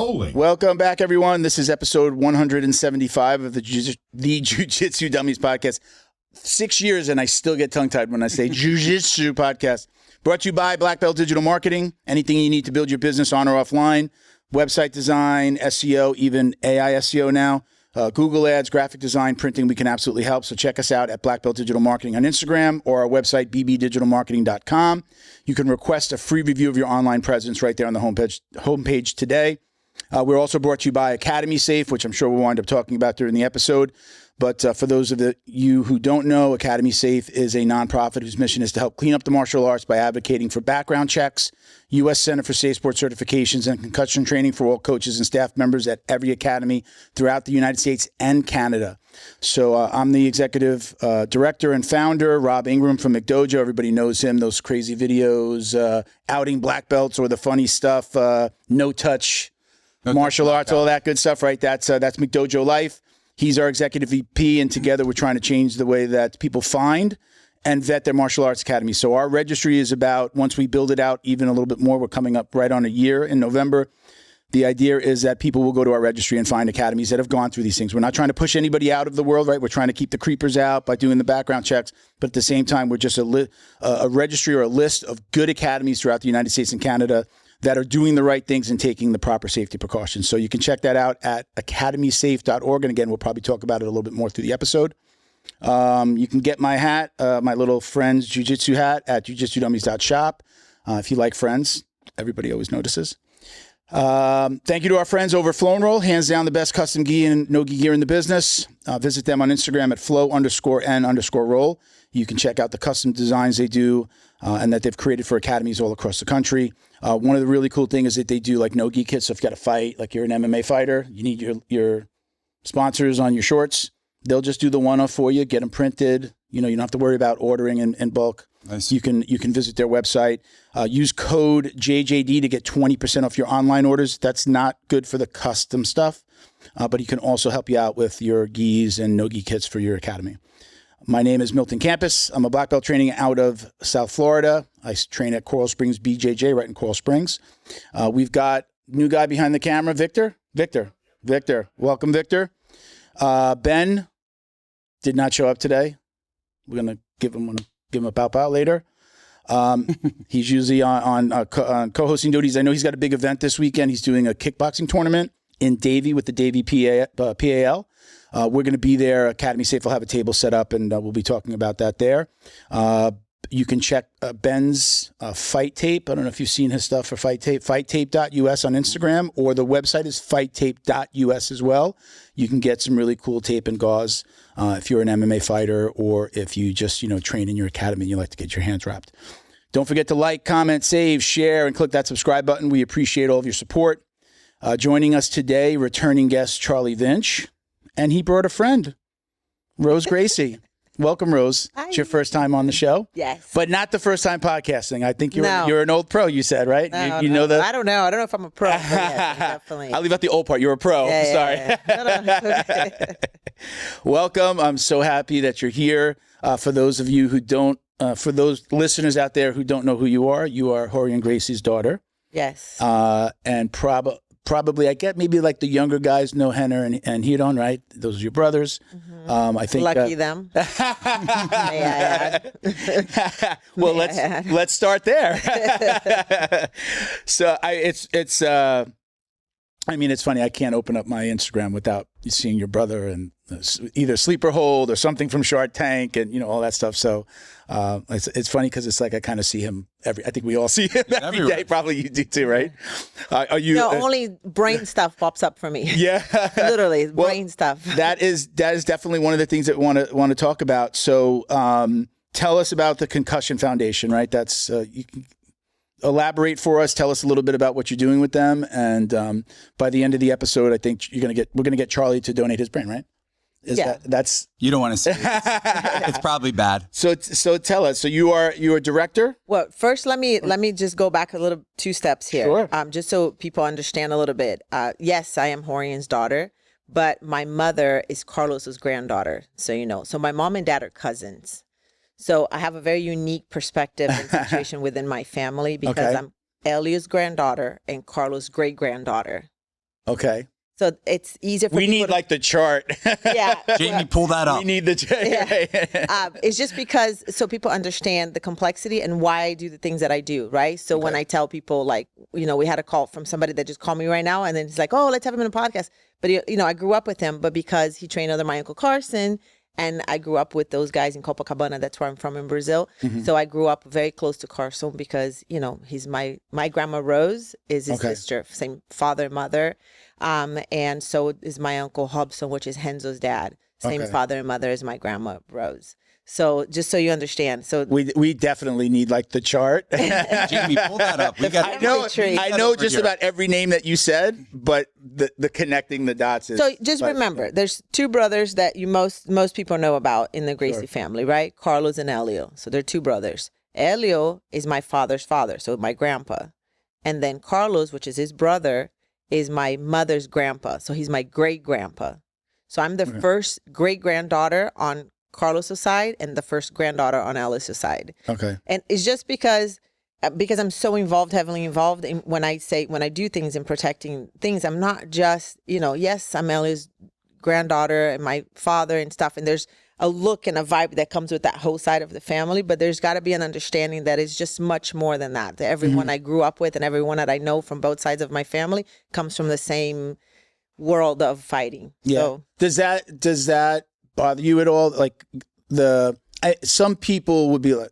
rolling. Welcome back, everyone. This is episode 175 of the Jiu-Jitsu Dummies podcast. 6 years, and I still get tongue-tied when I say Jiu-Jitsu podcast. Brought to you by Black Belt Digital Marketing. Anything you need to build your business on or offline. Website design, SEO, even AI SEO now. Google Ads, graphic design, printing, we can absolutely help. So check us out at Black Belt Digital Marketing on Instagram or our website, bbdigitalmarketing.com. You can request a free review of your online presence right there on the homepage today. We're also brought to you by Academy Safe, which I'm sure we'll wind up talking about during the episode. But for those of you who don't know, Academy Safe is a nonprofit whose mission is to help clean up the martial arts by advocating for background checks, U.S. Center for Safe Sport certifications, and concussion training for all coaches and staff members at every academy throughout the United States and Canada. So I'm the executive director and founder, Rob Ingram from McDojo. Everybody knows him, those crazy videos, outing black belts or the funny stuff, no-touch, martial arts, all that good stuff, right? That's McDojo Life. He's our executive VP, and together we're trying to change the way that people find and vet their martial arts academy. So our registry is about, once we build it out even a little bit more, we're coming up right on a year in November. The idea is that people will go to our registry and find academies that have gone through these things. We're not trying to push anybody out of the world, right? We're trying to keep the creepers out by doing the background checks. But at the same time, we're just a registry or a list of good academies throughout the United States and Canada that are doing the right things and taking the proper safety precautions. So you can check that out at academysafe.org. And again, we'll probably talk about it a little bit more through the episode. You can get my hat, my little Friends Jiu-Jitsu hat at jujitsudummies.shop. If you like Friends, everybody always notices. Thank you to our friends over Flow and Roll, hands down the best custom gi and no-gi gear in the business. Visit them on Instagram at flow_n_roll. You can check out the custom designs they do and that they've created for academies all across the country. One of the really cool things is that they do like no-gi kits. So if you got to fight, like you're an MMA fighter, you need your sponsors on your shorts. They'll just do the one-off for you, get them printed. You don't have to worry about ordering in bulk. Nice. You can visit their website. Use code JJD to get 20% off your online orders. That's not good for the custom stuff, but he can also help you out with your gis and no-gi kits for your academy. My name is Milton Campus. I'm a black belt training out of South Florida. I train at Coral Springs BJJ right in Coral Springs. We've got new guy behind the camera, Victor. Welcome, Victor. Ben did not show up today. We're going to give him a pow later. He's usually on co-hosting duties. I know he's got a big event this weekend. He's doing a kickboxing tournament in Davie with the Davie PAL. We're going to be there. Academy Safe will have a table set up, and we'll be talking about that there. You can check Ben's fight tape. I don't know if you've seen his stuff for fight tape. Fighttape.us on Instagram, or the website is fighttape.us as well. You can get some really cool tape and gauze if you're an MMA fighter, or if you just train in your academy and you like to get your hands wrapped. Don't forget to like, comment, save, share, and click that subscribe button. We appreciate all of your support. Joining us today, returning guest Charlie Vinch, and he brought a friend, Rose Gracie. Welcome, Rose. Hi. It's your first time on the show. Yes. But not the first time podcasting. I think you're an old pro, you said, right? No, you know that? I don't know. I don't know if I'm a pro. But yes, definitely. I'll leave out the old part. You're a pro. Yeah, Sorry. Yeah. No. Welcome. I'm so happy that you're here. For those of you who don't, for those listeners out there who don't know who you are Rorion Gracie's daughter. Yes. And probably, I get maybe like the younger guys know Henner and Hidon, right? Those are your brothers. Mm-hmm. I think lucky them. Well, let's start there. So it's funny. I can't open up my Instagram without seeing your brother and either Sleeper Hold or something from Shark Tank and all that stuff. So it's funny because it's like I kind of see him I think we all see him every day. Probably you do too, right? Are you? No, only brain stuff pops up for me. Yeah, literally brain stuff. That is definitely one of the things that we want to talk about. So tell us about the Concussion Foundation, right? That's you can elaborate for us. Tell us a little bit about what you're doing with them, and by the end of the episode, I think we're gonna get Charlie to donate his brain, right? That's you don't want to say it. It's probably bad. So tell us. So you're a director? Well, first let me just go back a little 2 steps here. Sure. Just so people understand a little bit. Yes, I am Horion's daughter, but my mother is Carlos's granddaughter. So so my mom and dad are cousins. So I have a very unique perspective and situation within my family because I'm Elia's granddaughter and Carlos' great-granddaughter. Okay. So it's easier for We people need to, like the chart. yeah. Jamie, pull that up. We need the chart. Yeah. It's just because so people understand the complexity and why I do the things that I do, right? So when I tell people, like, we had a call from somebody that just called me right now, and then he's like, "Oh, let's have him in a podcast." But I grew up with him, but because he trained under my Uncle Carson, and I grew up with those guys in Copacabana. That's where I'm from in Brazil. So I grew up very close to Carson because he's my grandma Rose is his sister, same father and mother. And so is my Uncle Hobson, which is Henzo's dad. Same father and mother as my grandma Rose. So just so you understand. So we definitely need like the chart. Jamie, pull that up. We got. I know just about every name that you said, but the connecting the dots is. So just remember, there's two brothers that you most people know about in the Gracie family, right? Carlos and Elio. So they're two brothers. Elio is my father's father, so my grandpa, and then Carlos, which is his brother, is my mother's grandpa. So he's my great grandpa. So I'm the first great granddaughter on Carlos's side and the first granddaughter on Alice's side. Okay. And it's just because I'm so heavily involved in when I do things in protecting things, I'm not just, yes, I'm Ellie's granddaughter and my father and stuff. And there's a look and a vibe that comes with that whole side of the family. But there's got to be an understanding that it's just much more than that. That everyone I grew up with and everyone that I know from both sides of my family comes from the same world of fighting. Yeah. So, does that bother you at all? Like some people would be like,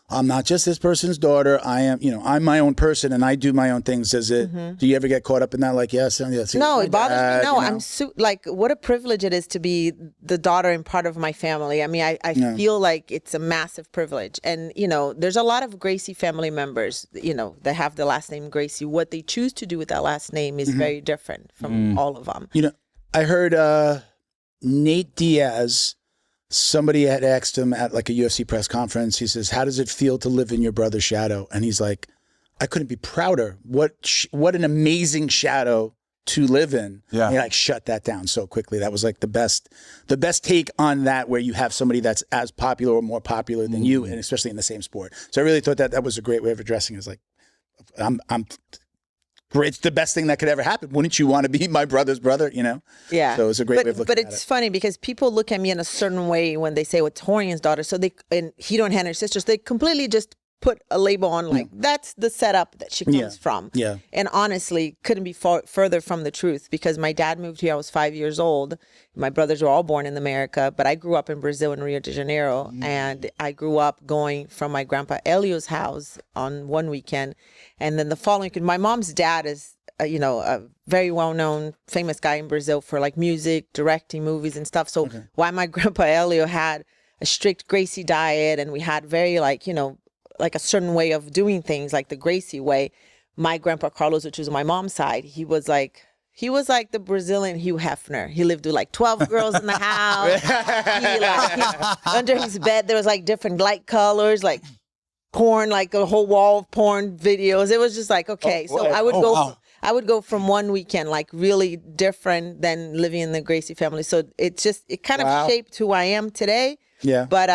I'm not just this person's daughter. I am, I'm my own person and I do my own things. Does it, do you ever get caught up in that? Like, yes. No, it bothers me. No, I'm like, what a privilege it is to be the daughter and part of my family. I mean, I feel like it's a massive privilege. And, there's a lot of Gracie family members, that have the last name Gracie. What they choose to do with that last name is very different from all of them. I heard Nate Diaz, somebody had asked him at like a UFC press conference, he says, how does it feel to live in your brother's shadow? And he's like, I couldn't be prouder. What an amazing shadow to live in. Yeah. And he like shut that down so quickly. That was like the best take on that, where you have somebody that's as popular or more popular than you, and especially in the same sport. So I really thought that was a great way of addressing it. It's like, it's the best thing that could ever happen. Wouldn't you want to be my brother's brother, Yeah. So it's a great way of looking at it. But it's funny because people look at me in a certain way when they say, well, it's Rorion's daughter. So and he don't have her sisters. They completely just put a label on like, that's the setup that she comes from. Yeah. And honestly, couldn't be further from the truth, because my dad moved here. I was 5 years old. My brothers were all born in America, but I grew up in Brazil, in Rio de Janeiro. And I grew up going from my grandpa Elio's house on one weekend. And then the following weekend, my mom's dad is, a very well-known, famous guy in Brazil for like music, directing movies and stuff. So why my grandpa Elio had a strict Gracie diet, and we had very like a certain way of doing things, like the Gracie way. My grandpa Carlos, which was my mom's side, he was like the Brazilian Hugh Hefner. He lived with like 12 girls in the house. Under his bed, there was like different light colors, like porn, like a whole wall of porn videos. It was just like, okay. So I would go from one weekend, like really different than living in the Gracie family. So it kind of shaped who I am today. Yeah. But,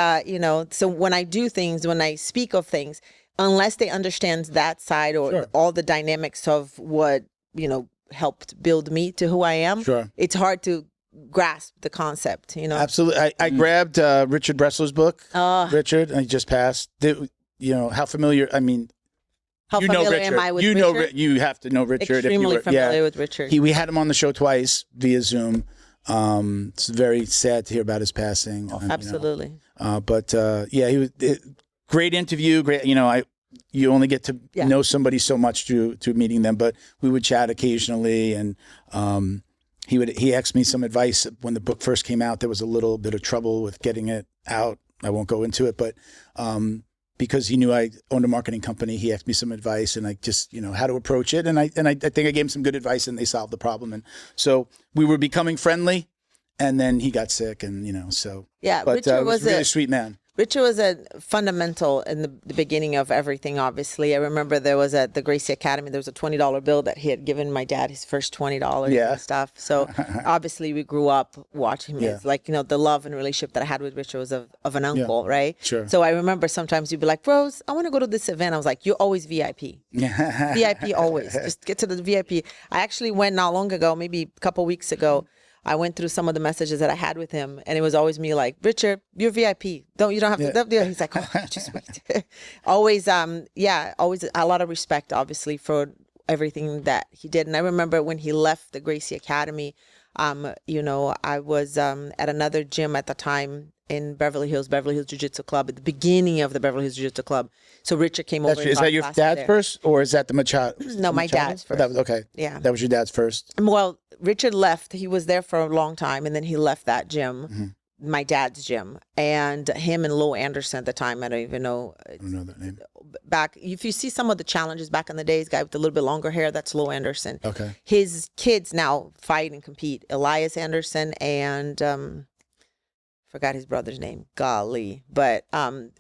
so when I do things, when I speak of things, unless they understand that side or all the dynamics of what, helped build me to who I am, it's hard to grasp the concept, Absolutely. I grabbed Richard Bressler's book, Richard, and he just passed. How familiar, how familiar am I with Richard? You have to know Richard. Extremely familiar with Richard. We had him on the show twice via Zoom. It's very sad to hear about his passing. Absolutely. He was great interview. Great, you only get to know somebody so much through meeting them. But we would chat occasionally, and he asked me some advice when the book first came out. There was a little bit of trouble with getting it out. I won't go into it, but because he knew I owned a marketing company, he asked me some advice, and I just, how to approach it. And I think I gave him some good advice, and they solved the problem. And so we were becoming friendly, and then he got sick, and so. Yeah, but Richard was a really sweet man. Richard was a fundamental in the beginning of everything, obviously. I remember there was at the Gracie Academy, there was a $20 bill that he had given my dad, his first $20 Yeah. and stuff. So obviously we grew up watching him. Yeah. It's like, the love and relationship that I had with Richard was of an uncle, right? Sure. So I remember sometimes you'd be like, Rose, I want to go to this event. I was like, you're always VIP. VIP always. Just get to the VIP. I actually went not long ago, maybe a couple weeks ago. I went through some of the messages that I had with him, and it was always me like, Richard, you're VIP. You don't have to. He's like, oh, just wait. Always, always a lot of respect, obviously, for everything that he did. And I remember when he left the Gracie Academy, I was at another gym at the time in Beverly Hills Jiu-Jitsu Club, at the beginning of the Beverly Hills Jiu-Jitsu Club. So Richard came over. Is that your dad's first, or is that the Machado? No, my dad's first. That was, okay. Yeah. That was your dad's first. Well, Richard left. He was there for a long time, and then he left that gym, my dad's gym, and him and Lo Anderson at the time. I don't even know. I don't know that name. Back, if you see some of the challenges back in the days, guy with a little bit longer hair, that's Lo Anderson. Okay. His kids now fight and compete. Elias Anderson and forgot his brother's name. Golly, but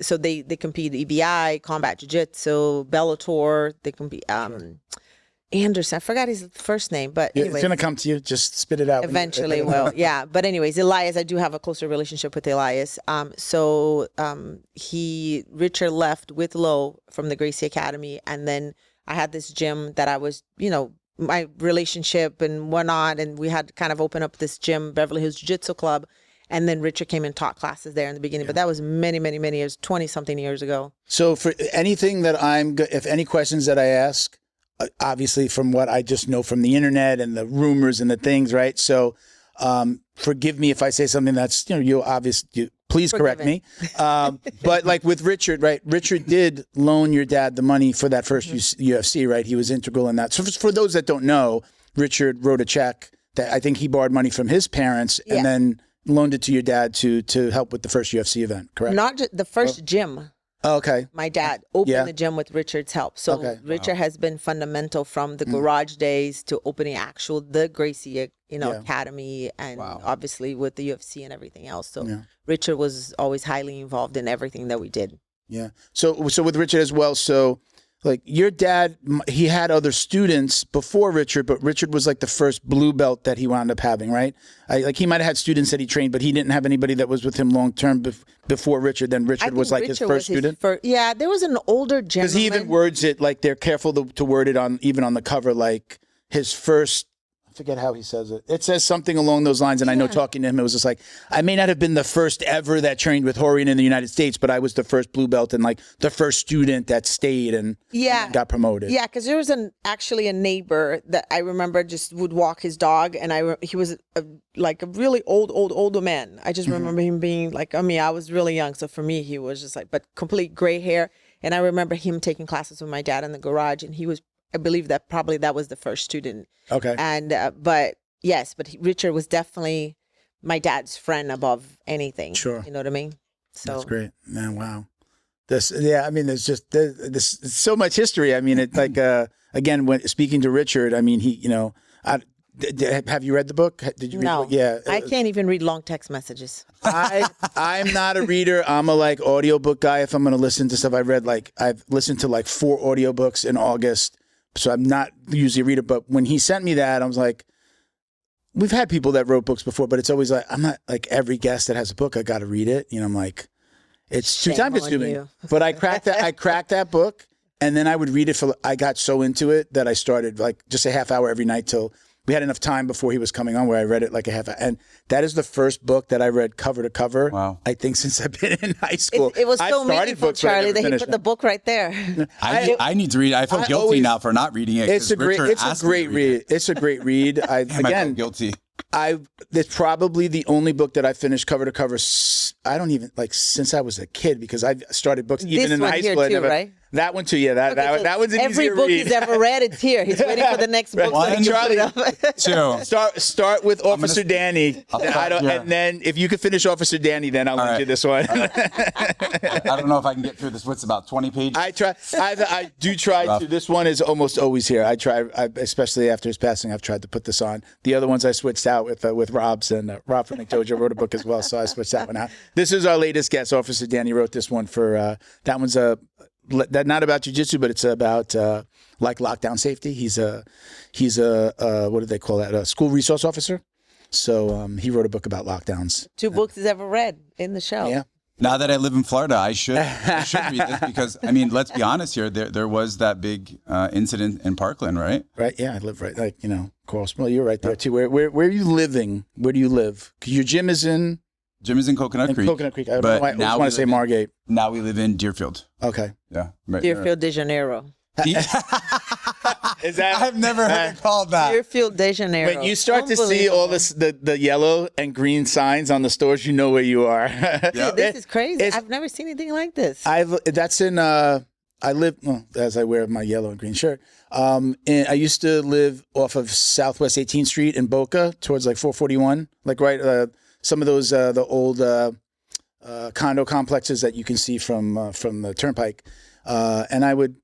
so they compete EBI, Combat Jiu-Jitsu, Bellator. They compete. Anderson, I forgot his first name, but anyways, it's gonna come to you. Just spit it out. Eventually, well, yeah. But anyways, Elias, I do have a closer relationship with Elias. Richard left with Lo from the Gracie Academy, and then I had this gym that I was, my relationship and whatnot, and we had kind of opened up this gym, Beverly Hills Jiu-Jitsu Club, and then Richard came and taught classes there in the beginning. But that was many, many, many years, 20-something years ago. So for anything that if any questions that I ask, obviously from what I just know from the internet and the rumors and the things, right? So forgive me if I say something that's, please correct me. But like with Richard, right? Richard did loan your dad the money for that first UFC, right? He was integral in that. So for those that don't know, Richard wrote a check that I think he borrowed money from his parents and then loaned it to your dad to help with the first UFC event, correct? Not just the first gym. Oh, okay. My dad opened the gym with Richard's help. So Richard has been fundamental from the garage days to opening the Gracie, Academy, and obviously with the UFC and everything else. So Richard was always highly involved in everything that we did. Yeah. So with Richard as well. So like your dad, he had other students before Richard, but Richard was like the first blue belt that he wound up having, right? He might have had students that he trained, but he didn't have anybody that was with him long term before Richard. Then Richard was like his first student. There was an older gentleman. Because he even words it like they're careful to word it even on the cover, like his first. I forget how he says it. It says something along those lines, and I know talking to him, it was just like, I may not have been the first ever that trained with Rorion in the United States, but I was the first blue belt and like the first student that stayed and got promoted. Yeah, because there was actually a neighbor that I remember just would walk his dog, and he was a really older man. I just remember him being like, I was really young, so for me, he was just like, but complete gray hair. And I remember him taking classes with my dad in the garage, and he was, I believe that probably that was the first student. Okay. And, but Richard was definitely my dad's friend above anything. Sure. You know what I mean? So that's great, man. Wow. There's so much history. I mean, it like, again, when speaking to Richard, I mean, he, have you read the book? Did you read the book? Yeah. I can't even read long text messages. I'm not a reader. I'm a audiobook guy. If I'm going to listen to stuff, I've listened to 4 audiobooks in August. So I'm not usually a reader, but when he sent me that, I was like, we've had people that wrote books before, but it's always like, I'm not like every guest that has a book, I got to read it. I'm like, it's too time consuming. But I cracked that book, and then I would read it I got so into it that I started just a half hour every night till we had enough time before he was coming on where I read it like a half hour. And that is the first book that I read cover to cover. Wow. I think since I've been in high school. It was so meaningful, Charlie, that he put the book right there. I need to read it. I feel guilty now for not reading it. It's a great read. It's a great read. I feel guilty. It's probably the only book that I finished cover to cover. I don't even since I was a kid, because I've started books even in high school. Right? That one too. Yeah, that one's an every easier book read. he's ever read, it's here. He's waiting for the next book. so he can Charlie, put it up. Two. Start with Officer Danny. Yeah. And then if you could finish Officer Danny, then I'll lend you this one. I don't know if I can get through this. What's about 20 pages? I try. I do try to. This one is almost always here. Especially after his passing, I've tried to put this on. The other ones I switched out with Rob's, and Rob from McDojo wrote a book as well, so I switched that one out. This is our latest guest. Officer Danny wrote this one for that one's not about jiu-jitsu, but it's about like lockdown safety. He's a what do they call that? A school resource officer. So he wrote a book about lockdowns. 2 books he's ever read in the show. Yeah. Now that I live in Florida, I should read this because, I mean, let's be honest here. There was that big incident in Parkland, right? Right. Yeah, I live right, Coral Springs. You're right there too. Where are you living? Where do you live? 'Cause your gym is in Coconut Creek. Coconut Creek. I But just want to say Margate. Now we live in Deerfield. Okay. Yeah. Right, Deerfield de Janeiro. Is that? I've never heard it called that. Deerfield de Janeiro. When you start to see all this, the yellow and green signs on the stores, you know where you are. Dude, this is crazy. I've never seen anything like this. That's in. I live as I wear my yellow and green shirt. I used to live off of Southwest 18th Street in Boca, towards like 441, like right. Some of those the old condo complexes that you can see from the Turnpike, and I would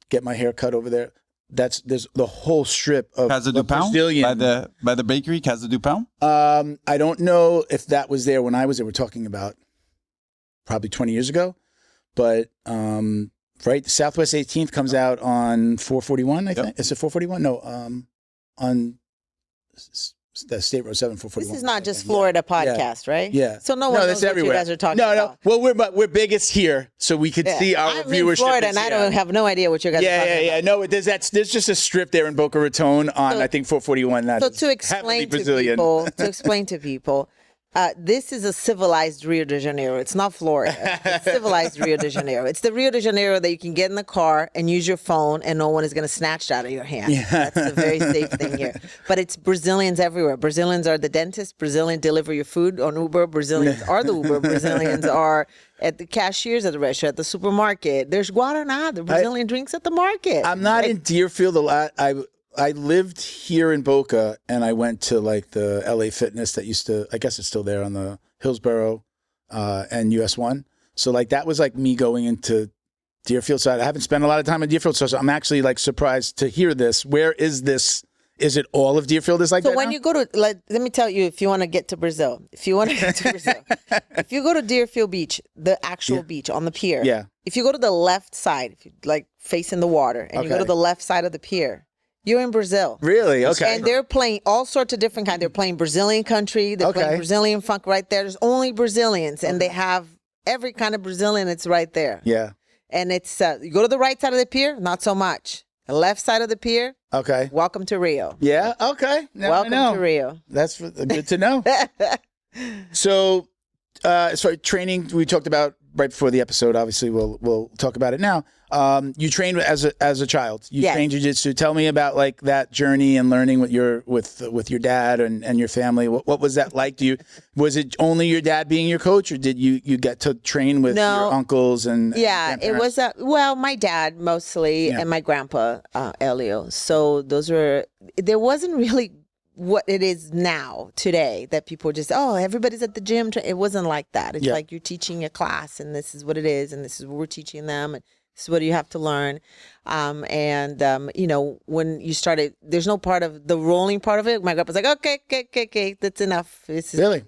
get my hair cut over there. There's the whole strip of Casa du Pão Brazilian by the bakery Casa du Pão. I don't know if that was there when I was there. We're talking about probably 20 years ago, but right, Southwest 18th comes out on 441. I think is it 441? No, on the State Road 7 441. This is not just Florida podcast, right? Yeah. So no one knows that's what everywhere. you guys are talking about. Well, we're biggest here, so we could see our I'm viewership. in Florida, is and I here. don't have no idea what you guys are talking about. No, there's just a strip there in Boca Raton on I think 441. So is to heavily explain to people, this is a civilized Rio de Janeiro. It's not Florida. It's civilized Rio de Janeiro. It's the Rio de Janeiro that you can get in the car and use your phone and no one is going to snatch it out of your hand. Yeah. That's a very safe thing here. But it's Brazilians everywhere. Brazilians are the dentist. Brazilians deliver your food on Uber. Brazilians are the Uber. Brazilians are at the cashiers at the restaurant, at the supermarket. There's Guaraná, the Brazilian drinks at the market. I'm not in Deerfield a lot. I lived here in Boca, and I went to like the LA Fitness that used to, I guess it's still there on the Hillsborough and US 1. So like that was like me going into Deerfield. So I haven't spent a lot of time in Deerfield. So I'm actually like surprised to hear this. Where is this? Is it all of Deerfield is like that? So when now? you go to, let me tell you, if you want to get to Brazil, if you go to Deerfield Beach, the actual beach on the pier. Yeah. If you go to the left side, if you like facing the water, and you go to the left side of the pier, you're in Brazil. Really? Okay. And they're playing all sorts of different kinds. They're playing Brazilian country. They're playing Brazilian funk right there. There's only Brazilians, and they have every kind of Brazilian. It's right there. Yeah. And it's you go to the right side of the pier, not so much. The left side of the pier. Okay. Welcome to Rio. Yeah. Okay. Now Welcome I know. to Rio. That's good to know. So training we talked about right before the episode. Obviously, we'll talk about it now. You trained as a child. You trained jiu-jitsu. Tell me about like that journey and learning with your dad and your family. What was that like? Was it only your dad being your coach, or did you get to train with your uncles and it was my dad mostly and my grandpa Elio. So there wasn't really what it is now today that people just everybody's at the gym. It wasn't like that. It's like you're teaching a class and this is what it is and this is what we're teaching them and this is what you have to learn. When you started, there's no part of the rolling part of it. My grandpa's like, okay, that's enough. This is really?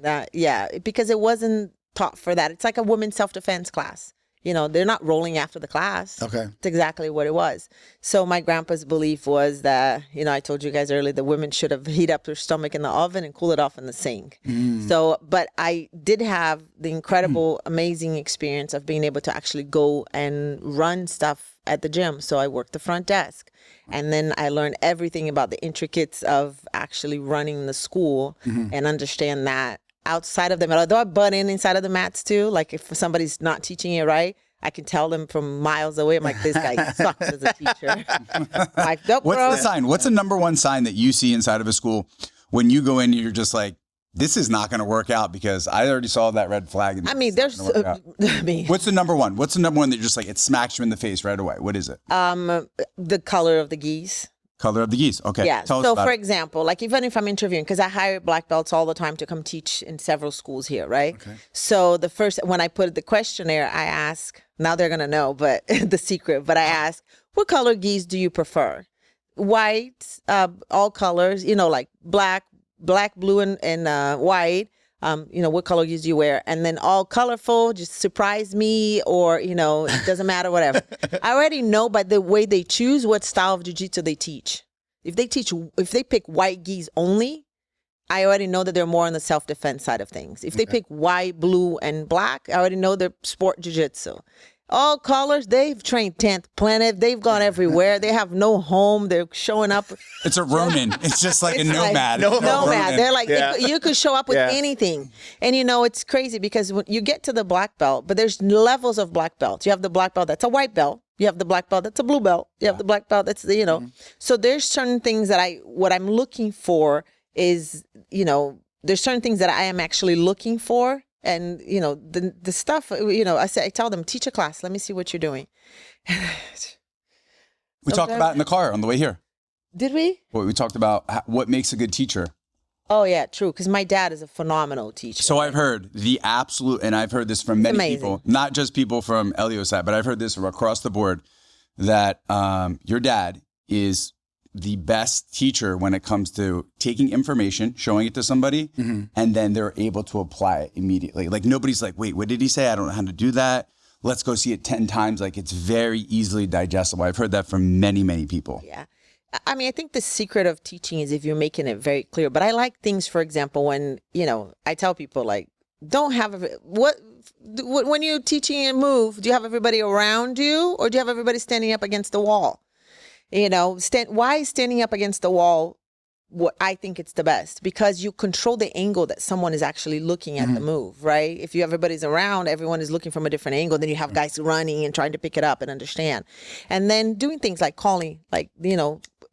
Because it wasn't taught for that. It's like a women's self-defense class. They're not rolling after the class. Okay. It's exactly what it was. So my grandpa's belief was that, I told you guys earlier, the women should have heat up their stomach in the oven and cool it off in the sink. So, but I did have the incredible, amazing experience of being able to actually go and run stuff at the gym. So I worked the front desk. And then I learned everything about the intricacies of actually running the school and understand that. Outside of them, although I butt inside of the mats too, like if somebody's not teaching it right, I can tell them from miles away. I'm like, this guy sucks as a teacher. Like, nope, What's bro. the sign? What's the number one sign that you see inside of a school when you go in? You're just like, this is not going to work out because I already saw that red flag. And I mean, it's not gonna work out. I mean, What's the number one? What's the number one that just like it smacks you in the face right away? What is it? the color of the geese. Color of the geese. Okay. Yeah. Tell us So, about for it. example, like even if I'm interviewing, because I hire black belts all the time to come teach in several schools here, right? Okay. So when I put the questionnaire, I ask. Now they're gonna know, but the secret. But I ask, what color geese do you prefer? White, all colors. Like black, blue, and white. What color geese do you wear? And then all colorful, just surprise me, or, it doesn't matter, whatever. I already know by the way they choose what style of jiu-jitsu they teach. If they pick white geese only, I already know that they're more on the self-defense side of things. If they pick white, blue, and black, I already know they're sport jiu-jitsu. All colors, they've trained 10th Planet. They've gone everywhere. They have no home. They're showing up. It's a Ronin. It's just like a nomad. Nomad. They're like, Yeah. you could show up with Yeah. anything. And it's crazy because when you get to the black belt, but there's levels of black belts. You have the black belt that's a white belt. You have the black belt that's a blue belt. You have the black belt that's So there's certain things that what I'm looking for is, there's certain things that I am actually looking for. And, the stuff, I tell them, teach a class. Let me see what you're doing. We talked about it in the car on the way here. Did we? We talked about what makes a good teacher. Oh, yeah, true. Because my dad is a phenomenal teacher. So I've heard and I've heard this from many amazing. people, not just people from Elio's side, but I've heard this from across the board that your dad is the best teacher when it comes to taking information, showing it to somebody, and then they're able to apply it immediately. Like nobody's like, wait, what did he say? I don't know how to do that. Let's go see it 10 times. Like it's very easily digestible. I've heard that from many, many people. Yeah. I mean, I think the secret of teaching is if you're making it very clear. But I like things, for example, when, I tell people like, don't have, when you're teaching a move, do you have everybody around you or do you have everybody standing up against the wall? Why is standing up against the wall what I think it's the best? Because you control the angle that someone is actually looking at the move, right? If everybody's around, everyone is looking from a different angle, then you have guys running and trying to pick it up and understand. And then doing things like calling, like,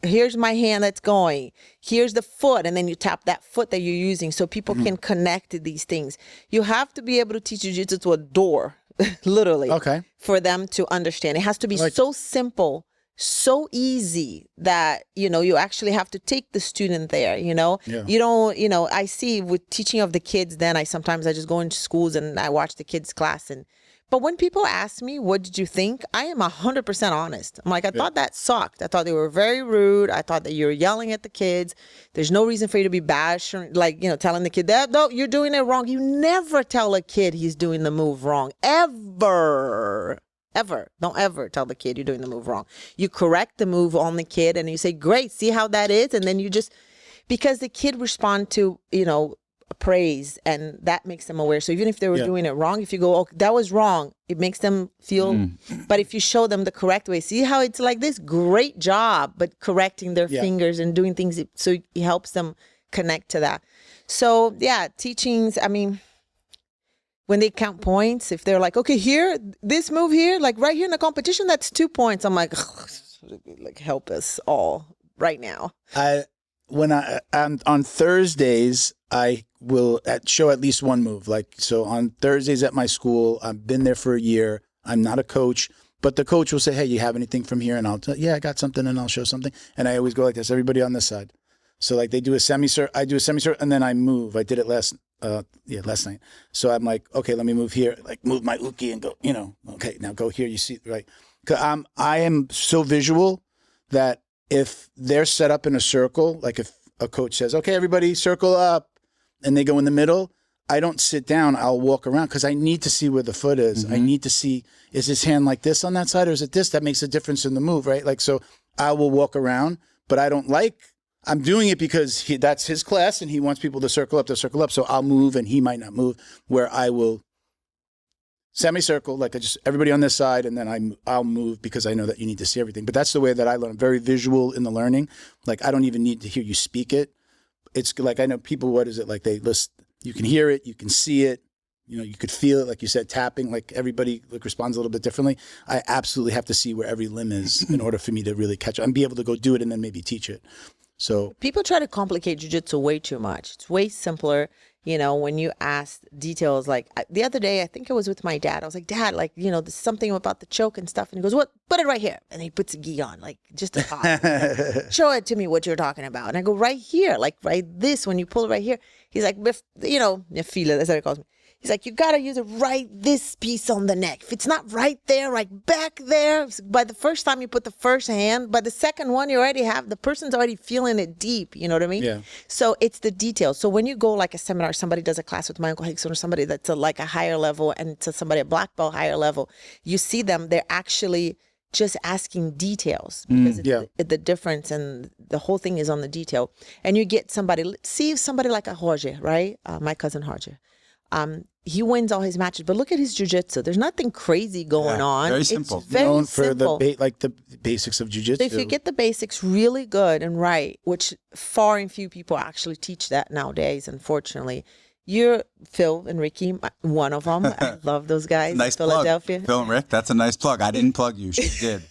here's my hand that's going, here's the foot, and then you tap that foot that you're using so people can connect to these things. You have to be able to teach jiu-jitsu to a door, literally, for them to understand. It has to be so simple, so easy that, you actually have to take the student there, You don't, I see with teaching of the kids, then I just go into schools and I watch the kids' class. But when people ask me, what did you think? I am 100% honest. I'm like, I thought that sucked. I thought they were very rude. I thought that you were yelling at the kids. There's no reason for you to be bash, like, telling the kid that, no, you're doing it wrong. You never tell a kid he's doing the move wrong, ever. Ever. Don't ever tell the kid you're doing the move wrong. You correct the move on the kid and you say, great, see how that is? And then you because the kid respond to, praise and that makes them aware. So even if they were doing it wrong, if you go, oh, that was wrong, it makes them feel, but if you show them the correct way, see how it's like this, great job, but correcting their fingers and doing things. So it helps them connect to that. So teachings, I mean, when they count points, if they're like, okay, here, this move here, like right here in the competition, that's 2 points. I'm like, like help us all right now. On Thursdays, I will show at least one move. Like, so on Thursdays at my school, I've been there for a year. I'm not a coach, but the coach will say, hey, you have anything from here? And I'll tell, I got something, and I'll show something. And I always go like this, everybody on this side. So like they do a semicircle, I do a semicircle, and then I move. I did it last night. So I'm like, okay, let me move here, like move my uke and go, okay, now go here. You see, right? 'Cause I am so visual that if they're set up in a circle, like if a coach says, okay, everybody circle up, and they go in the middle, I don't sit down. I'll walk around because I need to see where the foot is. I need to see, is his hand like this on that side or is it this? That makes a difference in the move, right? Like, so I will walk around, but I'm doing it because that's his class and he wants people to circle up. So I'll move and he might not move, where I will semicircle, like everybody on this side, and then I'll move because I know that you need to see everything. But that's the way that I learn. I'm very visual in the learning. Like, I don't even need to hear you speak it. It's like, I know people, what is it? Like, they list, you can hear it, you can see it, you could feel it, like you said, tapping, like everybody responds a little bit differently. I absolutely have to see where every limb is in order for me to really catch it and be able to go do it and then maybe teach it. So people try to complicate jiu-jitsu way too much. It's way simpler. You know, when you ask details, like the other day, I think it was with my dad. I was like, Dad, like, you know, there's something about the choke and stuff. And he goes, what? Put it right here. And he puts a gi on, like just a top. Like, show it to me what you're talking about. And I go, right here, like right this, when you pull it right here. He's like, you know, nefila, that's what he calls me. He's like, you got to use it right this piece on the neck. If it's not right there, like back there, by the first time you put the first hand, by the second one, you already have, the person's already feeling it deep. You know what I mean? Yeah. So it's the details. So when you go like a seminar, somebody does a class with my Uncle Hickson or somebody that's like a higher level and to somebody a black belt higher level, you see them, they're actually just asking details because the difference and the whole thing is on the detail. And you get somebody, see somebody like a Roger, right? My cousin Roger. He wins all his matches, but look at his jiu-jitsu. There's nothing crazy going on. Very simple. It's very Known for simple. the basics of jiu-jitsu. So if you get the basics really good and right, which far and few people actually teach that nowadays, unfortunately. You're Phil and Ricky, one of them. I love those guys. Nice Philadelphia. plug. Phil and Rick, that's a nice plug. I didn't plug you. She did.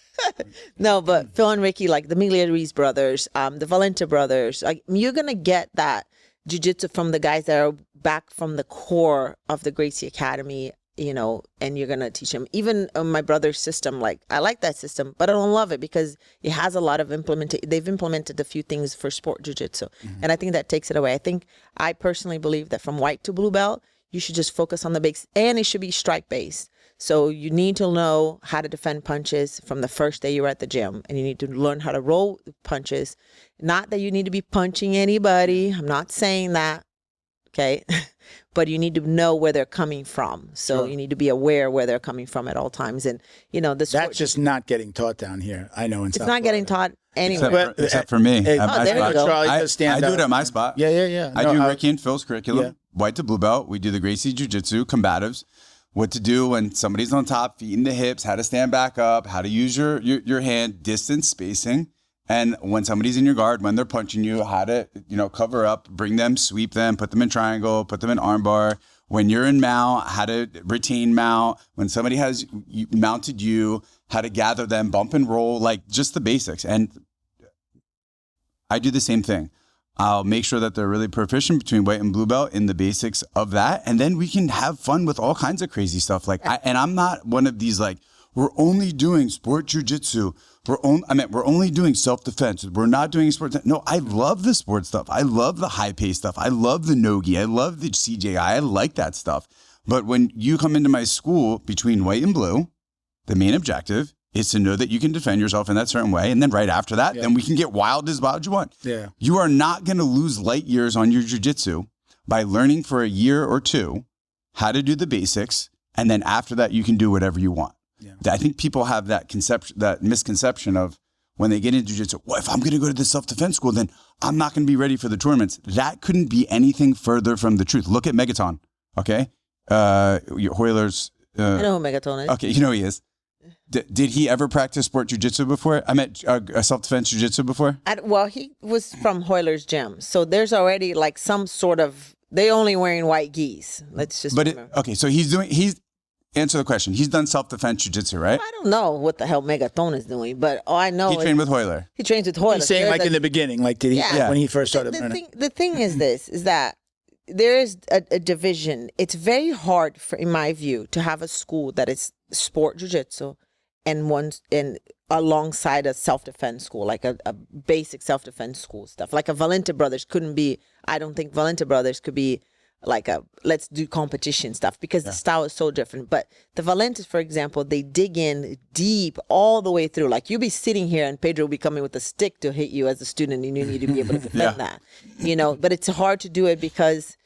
No, but Phil and Ricky, like the Migliarese brothers, the Valenta brothers, like you're going to get that jiu-jitsu from the guys that are back from the core of the Gracie Academy, you know, and you're going to teach them. Even my brother's system, like I like that system, but I don't love it because it has a lot of they've implemented a few things for sport jiu-jitsu. And I think that takes it away. I personally believe that from white to blue belt, you should just focus on the basics, and it should be strike based. So you need to know how to defend punches from the first day you're at the gym, and you need to learn how to roll punches. Not that you need to be punching anybody. I'm not saying that. Okay. But you need to know where they're coming from. So you need to be aware where they're coming from at all times. And, you know, that's just not getting taught down here. I know in South it's not getting taught anywhere. Except for me. Hey, at my there you spot. go. Charlie I does stand do up. it at my spot. Yeah. I No, do Ricky and Phil's curriculum, Yeah. white to blue belt. We do the Gracie Jiu-Jitsu, combatives, what to do when somebody's on top, feet in the hips, how to stand back up, how to use your hand, distance, spacing. And when somebody's in your guard, when they're punching you, how to, you know, cover up, bring them, sweep them, put them in triangle, put them in armbar. When you're in mount, how to retain mount. When somebody has mounted you, how to gather them, bump and roll, like just the basics. And I do the same thing. I'll make sure that they're really proficient between white and blue belt in the basics of that. And then we can have fun with all kinds of crazy stuff. Like, I'm not one of these like, we're only doing sport jiu-jitsu. We're only doing self-defense. We're not doing sports. No, I love the sports stuff. I love the high-paced stuff. I love the no-gi. I love the CJI. I like that stuff. But when you come into my school between white and blue, the main objective is to know that you can defend yourself in that certain way. And then right after that, then we can get wild as you want. Yeah. You are not going to lose light years on your jiu-jitsu by learning for a year or two how to do the basics. And then after that, you can do whatever you want. Yeah. I think people have that misconception of when they get into jiu-jitsu, well, if I'm going to go to the self-defense school, then I'm not going to be ready for the tournaments. That couldn't be anything further from the truth. Look at Megaton, okay? Hoyler's... I know who Megaton is. Okay, you know who he is. Did he ever practice sport jiu-jitsu before? I meant self-defense jiu-jitsu before? Well, he was from Hoyler's gym. So there's already like some sort of... They only wearing white gis. Let's just remember. Okay, so answer the question. He's done self-defense jiu-jitsu, right? I don't know what the hell Megaton is doing, but all I know He trained with Hoyler. He trains with Hoyler. He's saying like in the beginning, like did he when he first started learning? The thing is this, is that there is a division. It's very hard, in my view, to have a school that is sport jiu-jitsu and alongside a self-defense school, like a basic self-defense school stuff. Like a Valenta Brothers couldn't be, I don't think Valenta Brothers could be like let's do competition stuff because the style is so different. But the Valentas, for example, they dig in deep all the way through. Like you'll be sitting here and Pedro will be coming with a stick to hit you as a student and you need to be able to defend that, you know, but it's hard to do it because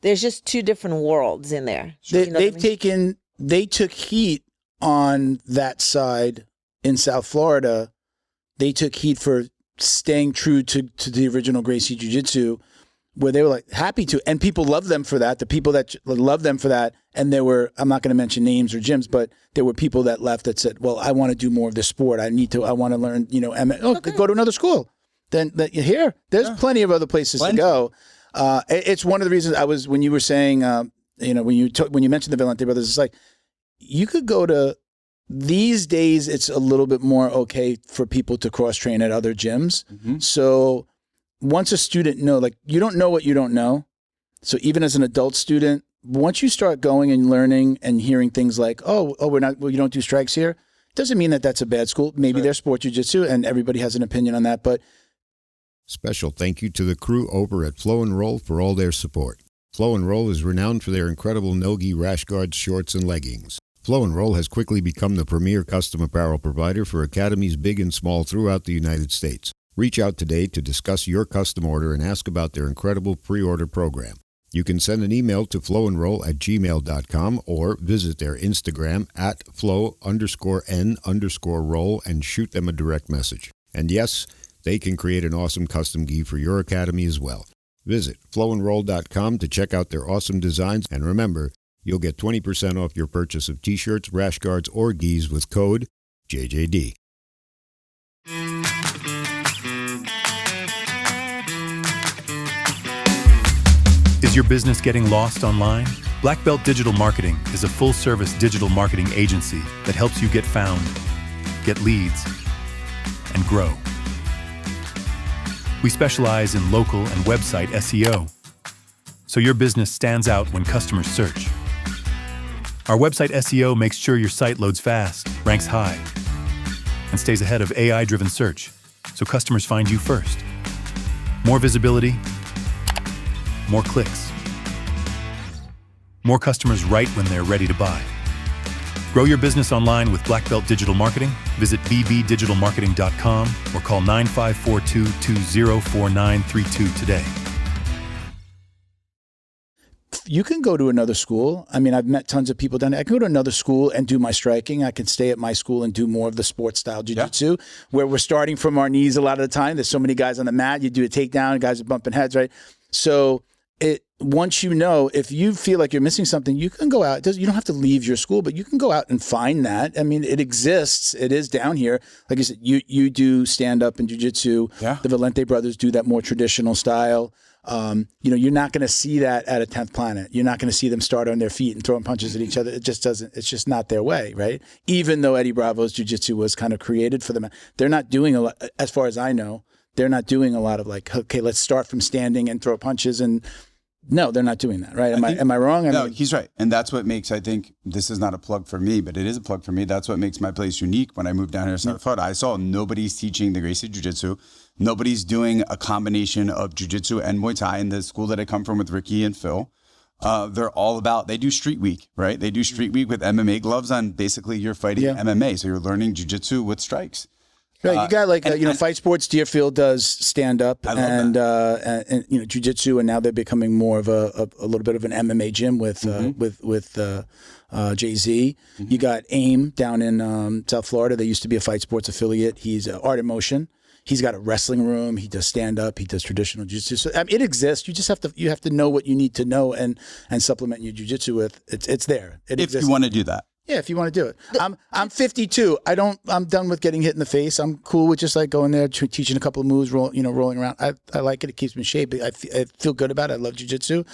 there's just two different worlds in there. They took heat on that side in South Florida. They took heat for staying true to the original Gracie Jiu-Jitsu, where they were like happy to, and people love them for that. The people that love them for that, and there were, I'm not going to mention names or gyms, but there were people that left that said, "Well, I want to do more of this sport. I want to learn, you know, go to another school." Then there's plenty of other places to go. It's one of the reasons when you were saying, you know, when you mentioned the Valente brothers, it's like you could go to. These days, it's a little bit more okay for people to cross train at other gyms. Mm-hmm. So once a student like you don't know what you don't know. So even as an adult student, once you start going and learning and hearing things like, you don't do strikes here, doesn't mean that that's a bad school. Maybe they're sport jiu-jitsu and everybody has an opinion on that. But special thank you to the crew over at Flow and Roll for all their support. Flow and Roll is renowned for their incredible no-gi rash guards, shorts, and leggings. Flow and Roll has quickly become the premier custom apparel provider for academies big and small throughout the United States. Reach out today to discuss your custom order and ask about their incredible pre-order program. You can send an email to flowandroll@gmail.com or visit their Instagram at flow_n_roll and shoot them a direct message. And yes, they can create an awesome custom gi for your academy as well. Visit flowandroll.com to check out their awesome designs, and remember, you'll get 20% off your purchase of t-shirts, rash guards, or gis with code JJD. Is your business getting lost online? Black Belt Digital Marketing is a full-service digital marketing agency that helps you get found, get leads, and grow. We specialize in local and website SEO, so your business stands out when customers search. Our website SEO makes sure your site loads fast, ranks high, and stays ahead of AI-driven search, so customers find you first. More visibility, more clicks. More customers right when they're ready to buy. Grow your business online with Black Belt Digital Marketing. Visit bbdigitalmarketing.com or call 9542-204932 today. you can go to another school. I mean, I've met tons of people down there. I can go to another school and do my striking. I can stay at my school and do more of the sports style jiu-jitsu, where we're starting from our knees a lot of the time. There's so many guys on the mat. You do a takedown, guys are bumping heads, right? So once you know, if you feel like you're missing something, you can go out. You don't have to leave your school, but you can go out and find that. I mean, it exists. It is down here. Like I said, you do stand up in jiu-jitsu. Yeah. The Valente brothers do that more traditional style. You're not going to see that at a 10th Planet. You're not going to see them start on their feet and throwing punches at each other. It just doesn't. It's just not their way, right? Even though Eddie Bravo's jiu-jitsu was kind of created for them, they're not doing a lot. As far as I know, they're not doing a lot of like, okay, let's start from standing and throw punches and. No, they're not doing that, right? Am I wrong? No, he's right. And that's what makes, I think, this is not a plug for me, but it is a plug for me. That's what makes my place unique. When I moved down here to South Florida, I saw nobody's teaching the Gracie Jiu-Jitsu. Nobody's doing a combination of Jiu-Jitsu and Muay Thai in the school that I come from with Ricky and Phil. They're all about, they do Street Week, right? They do Street Week with MMA gloves on. Basically, you're fighting MMA. So you're learning Jiu-Jitsu with strikes. Right, you got like Fight Sports. Deerfield does stand up and jiu-jitsu, and now they're becoming more of a little bit of an MMA gym with Jay-Z. Mm-hmm. You got AIM down in South Florida. They used to be a Fight Sports affiliate. He's Art in Motion. He's got a wrestling room. He does stand up. He does traditional jiu-jitsu. So, I mean, it exists. You just have to know what you need to know and supplement your jiu-jitsu with. It's there. It exists. If you want to do that. Yeah, if you want to do it. I'm 52. I'm done with getting hit in the face. I'm cool with just like going there, teaching a couple of moves, rolling around. I like it. It keeps me in shape. I feel good about it. I love jiu-jitsu.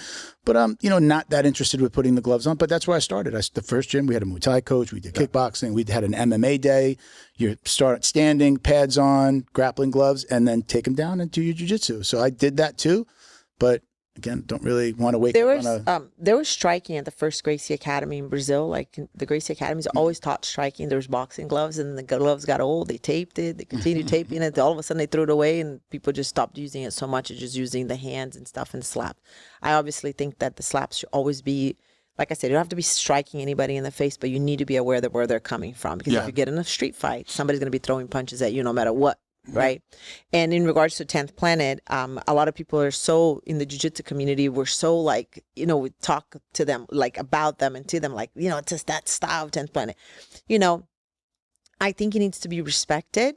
But I'm, not that interested with putting the gloves on. But that's where I started. The first gym, we had a Muay Thai coach. We did kickboxing. We had an MMA day. You start standing, pads on, grappling gloves, and then take them down and do your jiu-jitsu. So I did that too. But again, don't really want to wake up on a... There was striking at the first Gracie Academy in Brazil. Like the Gracie Academies always taught striking. There was boxing gloves, and the gloves got old. They taped it. They continued taping it. All of a sudden, they threw it away, and people just stopped using it so much. It's just using the hands and stuff and slap. I obviously think that the slaps should always be, like I said, you don't have to be striking anybody in the face, but you need to be aware of where they're coming from. Because if you get in a street fight, somebody's going to be throwing punches at you no matter what. Right. And in regards to 10th Planet, a lot of people are so in the jiu-jitsu community, we're so like, we talk to them like about them and to them like, it's just that style of 10th Planet. I think it needs to be respected.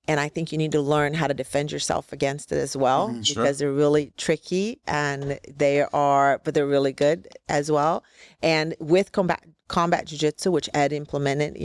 And I think you need to learn how to defend yourself against it as well, because they're really tricky and but they're really good as well. And with combat jiu-jitsu, which Eddie implemented,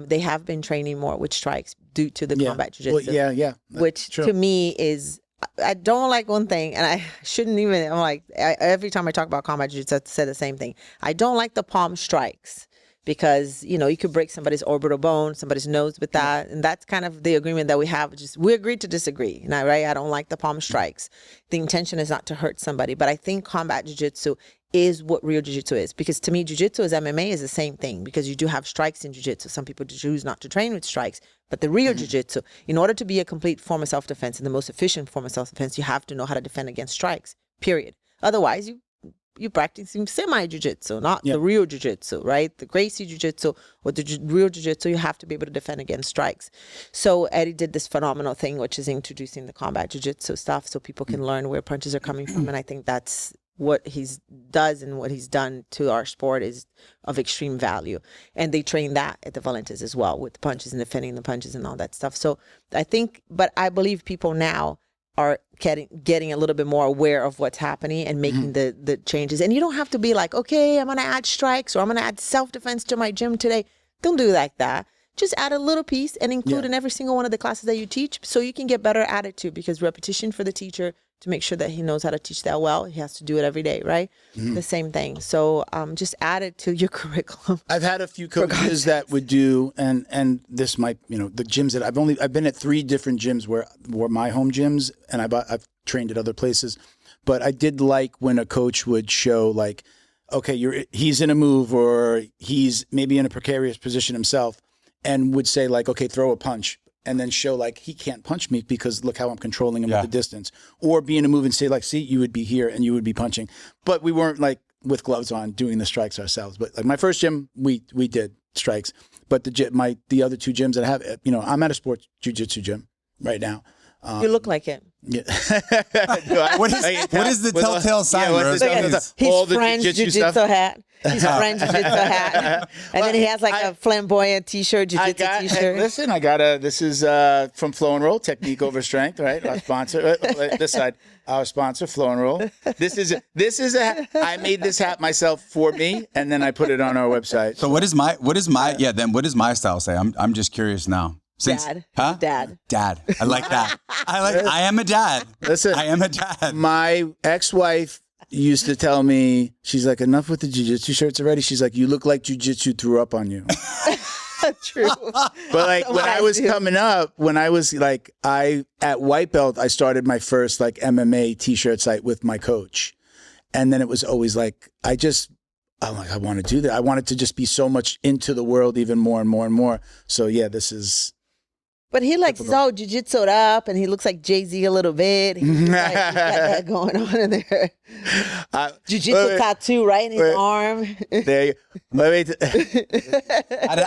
they have been training more with strikes due to the combat jiu-jitsu. Well, which to me is, I don't like one thing, and I shouldn't even, every time I talk about combat jiu-jitsu, I say the same thing. I don't like the palm strikes. because, you know, you could break somebody's orbital bone, somebody's nose with that. And that's kind of the agreement that we have. Just we agreed to disagree. Now, right? I don't like the palm strikes. The intention is not to hurt somebody, but I think combat jiu-jitsu is what real jiu-jitsu is, because to me, jiu-jitsu as MMA is the same thing, because you do have strikes in jiu-jitsu. Some people choose not to train with strikes, but the real jiu-jitsu, in order to be a complete form of self-defense and the most efficient form of self-defense, you have to know how to defend against strikes, period. Otherwise, you practicing semi-jiu-jitsu, not the real jiu-jitsu, right? The Gracie jiu-jitsu or the real jiu-jitsu, you have to be able to defend against strikes. So Eddie did this phenomenal thing, which is introducing the combat jiu-jitsu stuff so people can learn where punches are coming from. And I think that's what he's does and what he's done to our sport is of extreme value. And they train that at the Valentes as well, with the punches and defending the punches and all that stuff. So I think, but I believe people now are getting a little bit more aware of what's happening and making the changes. And you don't have to be like, okay, I'm going to add strikes or I'm going to add self-defense to my gym today. Don't do like that. Just add a little piece and include in every single one of the classes that you teach so you can get better at it too, because repetition for the teacher to make sure that he knows how to teach that well, he has to do it every day, right? The same thing. So just add it to your curriculum. I've had a few coaches that would do, and this might, you know, the gyms that I've been at 3 different gyms where were my home gyms, and I've trained at other places, but I did like when a coach would show like, okay, he's in a move or he's maybe in a precarious position himself, and would say like, okay, throw a punch. And then show like, he can't punch me because look how I'm controlling him at the distance. Or be in a move and say like, see, you would be here and you would be punching. But we weren't like with gloves on doing the strikes ourselves. But like my first gym, we did strikes. But the other 2 gyms that I have, you know, I'm at a sports jiu-jitsu gym right now. You look like it. Yeah. What is the telltale sign, Rose? His friend's jiu-jitsu hat. His friend's jiu-jitsu hat. And then he has like a flamboyant t-shirt, jiu-jitsu t-shirt. Listen, this is from Flow and Roll, Technique Over Strength, right? Our sponsor, this side, our sponsor, Flow and Roll. This is I made this hat myself for me, and then I put it on our website. So what is my style say? I'm just curious now. Dad. Huh? Dad. I like that. I am a dad. Listen, I am a dad. My ex-wife used to tell me, she's like, enough with the jiu-jitsu shirts already. She's like, you look like jiu-jitsu threw up on you. True. But like when I was coming up, when I was like, at white belt, I started my first like MMA t-shirt site with my coach. And then it was always like, I'm like, I want to do that. I wanted to just be so much into the world even more and more and more. So yeah, this is. But he's all jiu-jitsu'd up, and he looks like Jay-Z a little bit. He's got that going on in there. Jiu-jitsu tattoo right in his arm. There you go.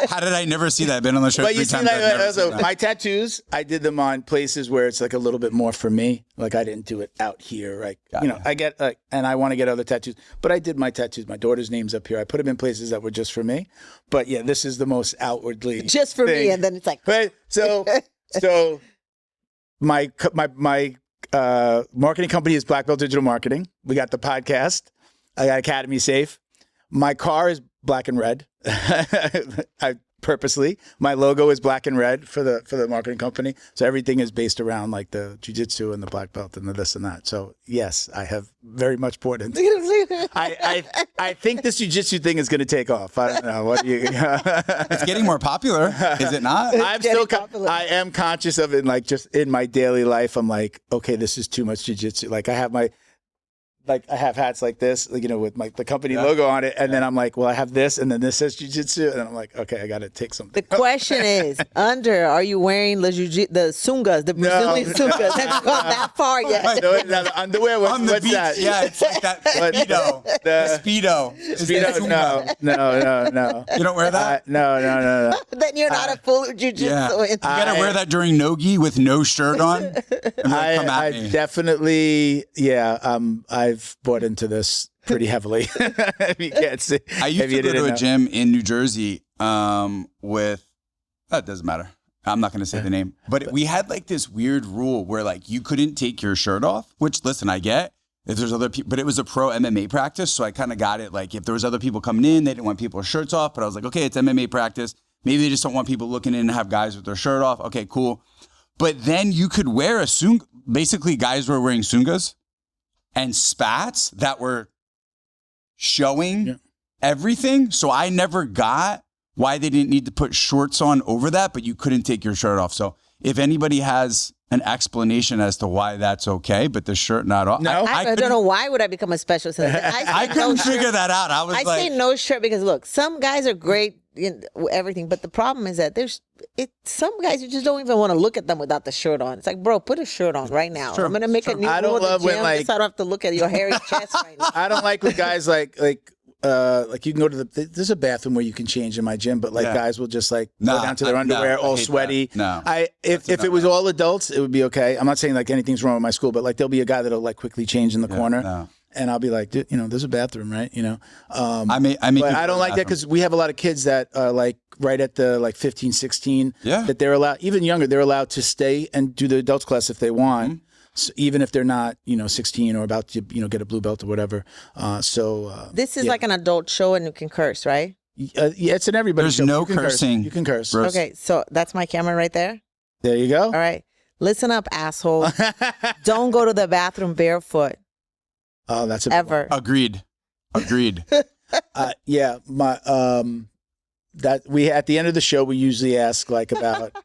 How did I never see that? I've been on the show 3 times. Like, my tattoos, I did them on places where it's like a little bit more for me. Like I didn't do it out here. Right? You know, I get and I want to get other tattoos, but I did my tattoos. My daughter's name's up here. I put them in places that were just for me. But yeah, this is the most outwardly just for me, and then it's like right. So my marketing company is Black Belt Digital Marketing. We got the podcast. I got Academy Safe. My car is black and red. I purposely. My logo is black and red for the marketing company. So everything is based around like the jiu-jitsu and the black belt and the this and that. So yes, I have very much poured into it. I think this jiu-jitsu thing is going to take off. I don't know. What do you? It's getting more popular, is it not? I am conscious of it. Like just in my daily life, I'm like, okay, this is too much jiu-jitsu. Like I have hats like this, like, you know, with the company logo on it. And then I'm like, well, I have this, and then this says jiu-jitsu. And I'm like, okay, I got to take something. The question is, are you wearing the sungas, the Brazilian sungas? Have you gone that far yet? The underwear, what's beach, that? Yeah, it's like that Speedo. The Speedo. Speedo, no. You don't wear that? No. Then you're not a full jiu-jitsu. Yeah. You got to wear that during no-gi with no shirt on? I definitely, I've bought into this pretty heavily. You can't see. I used to go to a gym in New Jersey with, that doesn't matter. I'm not going to say the name. But we had like this weird rule where like you couldn't take your shirt off, which, listen, I get. If there's other people, but it was a pro MMA practice. So I kind of got it. Like if there was other people coming in, they didn't want people's shirts off. But I was like, okay, it's MMA practice. Maybe they just don't want people looking in and have guys with their shirt off. Okay, cool. But then you could wear a sunga. Basically, guys were wearing sungas and spats that were showing everything. So I never got why they didn't need to put shorts on over that, but you couldn't take your shirt off. So if anybody has an explanation as to why that's okay, but the shirt not off. No. I don't know why would I become a specialist in that. I couldn't figure that out. I was I like, say no shirt because look, some guys are great in everything, but the problem is that some guys you just don't even want to look at them without the shirt on. It's like, bro, put a shirt on right now. Sure. I'm gonna make a new I don't rule in the love gym, when, like- just so I don't have to look at your hairy chest right now. I don't like when guys like you can go to there's a bathroom where you can change in my gym, but like Yeah. guys will just like Nah, go down to their no, underwear I all hate sweaty. that. No. If it was all adults, it would be okay. I'm not saying like anything's wrong with my school, but like there'll be a guy that'll like quickly change in the corner, no. and I'll be like, dude, there's a bathroom, right? I make But you I go don't to like the that because we have a lot of kids that are like right at the like 15, 16, Yeah. that they're allowed, even younger, they're allowed to stay and do the adults class if they want. Mm-hmm. So even if they're not, 16 or about to, get a blue belt or whatever. This is yeah. like an adult show and you can curse, right? Yeah, it's in everybody. There's no cursing. You can curse. Rose. Okay, so that's my camera right there. There you go. All right. Listen up, asshole. Don't go to the bathroom barefoot. Oh, that's a Ever. Agreed. Yeah, my that we at the end of the show we usually ask like about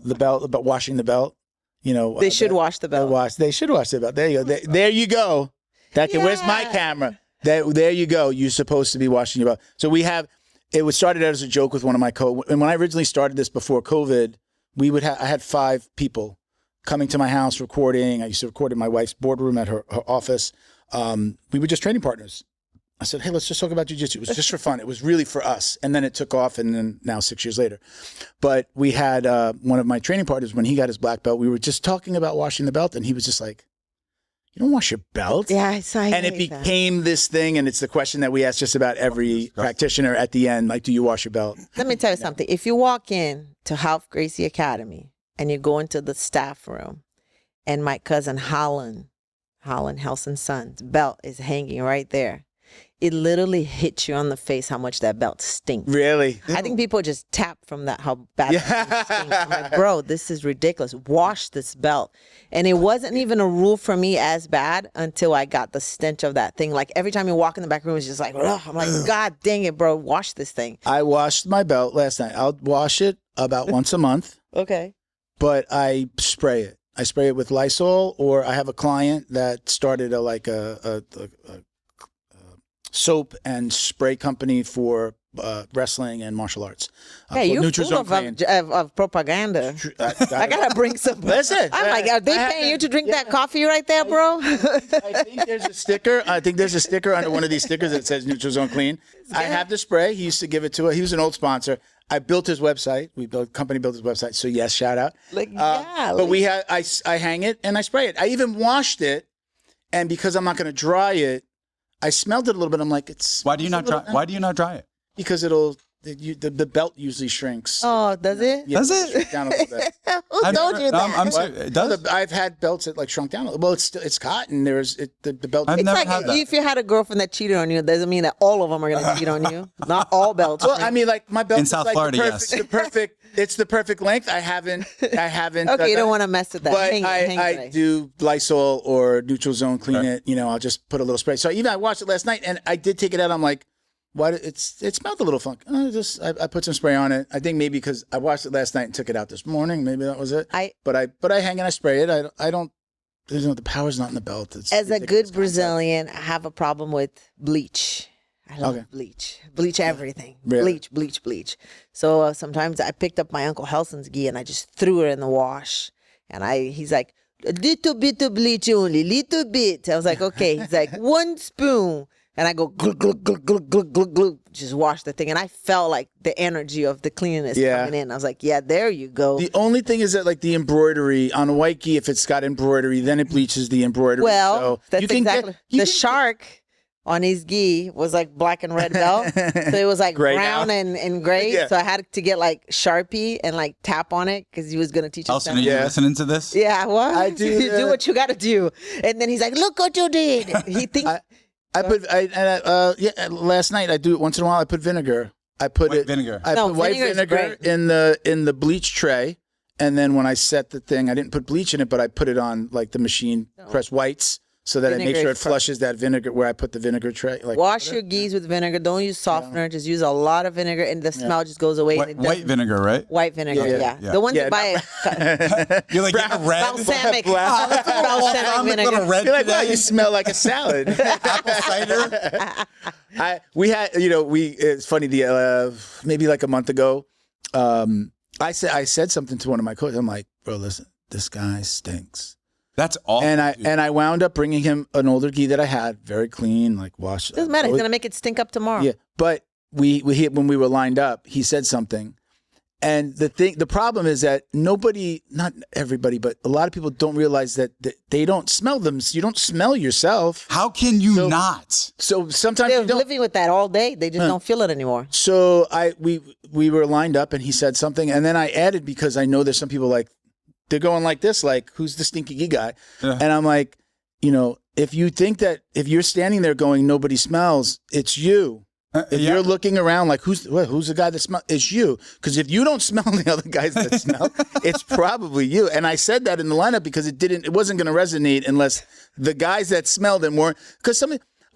the belt, about washing the belt. They should wash the belt. They should wash the belt. There you go. There you go. Where's my camera? There you go. You're supposed to be washing your belt. So we have. It was started out as a joke with one of my and when I originally started this before COVID, I had 5 people coming to my house recording. I used to record in my wife's boardroom at her office. We were just training partners. I said, hey, let's just talk about jiu-jitsu. It was just for fun. It was really for us. And then it took off, and then now 6 years later. But we had one of my training partners, when he got his black belt, we were just talking about washing the belt, and he was just like, you don't wash your belt? Yeah, and it became this thing, and it's the question that we ask just about every practitioner at the end, like, do you wash your belt? Let me tell you something. If you walk in to Half Gracie Academy and you go into the staff room and my cousin Holland House and Sons belt is hanging right there, it literally hits you on the face how much that belt stinks. Really? I think people just tap from that how bad that thing stinks. I'm like, bro, this is ridiculous. Wash this belt. And it wasn't even a rule for me as bad until I got the stench of that thing. Like every time you walk in the back room, it's just like, ugh. I'm like, God dang it, bro, wash this thing. I washed my belt last night. I'll wash it about once a month, Okay. but I spray it. I spray it with Lysol, or I have a client that started a soap and spray company for wrestling and martial arts. Hey, you're full Nutrizone Clean. of propaganda. I gotta bring some. Listen, I'm like, are they paying you to drink that coffee right there, bro? I think there's a sticker. Under one of these stickers that says Nutrizone Clean. I have the spray. He used to give it to us. He was an old sponsor. I built his website. Company built his website. So yes, shout out. But we had. I hang it and I spray it. I even washed it, and because I'm not going to dry it, I smelled it a little bit. I'm like, it's. Why do you not dry it? Because the belt usually shrinks. Oh, does it? Yeah, Does it? shrink down a little bit. Who told you that? I'm serious. It does. I've had belts that like shrunk down a little. Well, it's cotton. The belt. I've It's never like had that. if you had a girlfirend that cheated on you, it doesn't mean that all of them are going to cheat on you. Not all belts. Well, I mean, like my belt In is South like Florida, the yes. perfect. It's the perfect length. I haven't. Okay, you don't want to mess with that. But Hang I it. do Lysol or Nutrizone Clean it. I'll just put a little spray. So even I watched it last night, and I did take it out. I'm like, why? It smelled a little funky. I put some spray on it. I think maybe because I watched it last night and took it out this morning. Maybe that was it. But I hang and I spray it. I don't. The power's not in the belt. As a good Brazilian, I have a problem with bleach. I love bleach. Bleach everything. Really? Bleach. So sometimes I picked up my Uncle Helson's gi and I just threw it in the wash. And he's like, a little bit of bleach only, little bit. I was like, okay. He's like, 1 spoon. And I go, glug, glug, glug, glug, glug, glug, glug, just wash the thing. And I felt like the energy of the cleanliness coming in. I was like, yeah, there you go. The only thing is that like the embroidery on a white gi, if it's got embroidery, then it bleaches the embroidery. Well, so that's exactly. The shark on his gi was like black and red belt. So it was like Gray brown now. and gray. Yeah. So I had to get like Sharpie and like tap on it because he was going to teach us. Elson, are you listening to this? Yeah, what? I do, You do what you got to do. And then he's like, look what you did. He thinks. Last night I do it once in a while. I put vinegar. I put White vinegar. I put white vinegar is vinegar great. in the bleach tray, and then when I set the thing, I didn't put bleach in it, but I put it on like the machine press whites so that I make Vinegar sure it is flushes that vinegar where I put the vinegar tray. Like Wash your gis with vinegar. Don't use softener. Just use a lot of vinegar, and the smell just goes away. And White vinegar, right? White vinegar, Yeah. yeah. The ones Yeah, you buy You're like getting a red. balsamic, Black. balsamic I'm vinegar. gonna red You're like, wow, today. you smell like a salad. Apple cider. It's funny. Maybe like a month ago, I said something to one of my coaches. I'm like, bro, listen, this guy stinks. That's awful. And I wound up bringing him an older gi that I had, very clean, like washed. Doesn't matter. He's gonna make it stink up tomorrow. Yeah, but when we were lined up, he said something, and the problem is that not everybody, but a lot of people don't realize that they don't smell them. You don't smell yourself. How can you not? So sometimes They're you don't. living with that all day. They just don't feel it anymore. So we were lined up, and he said something, and then I added because I know there's some people like they're going like this, like who's the stinky gi guy, and I'm like, if you think that if you're standing there going nobody smells, it's you. If you're looking around like who's the guy that smells, it's you. Because if you don't smell the other guys that smell, it's probably you. And I said that in the lineup because it wasn't going to resonate unless the guys that smelled it more. Because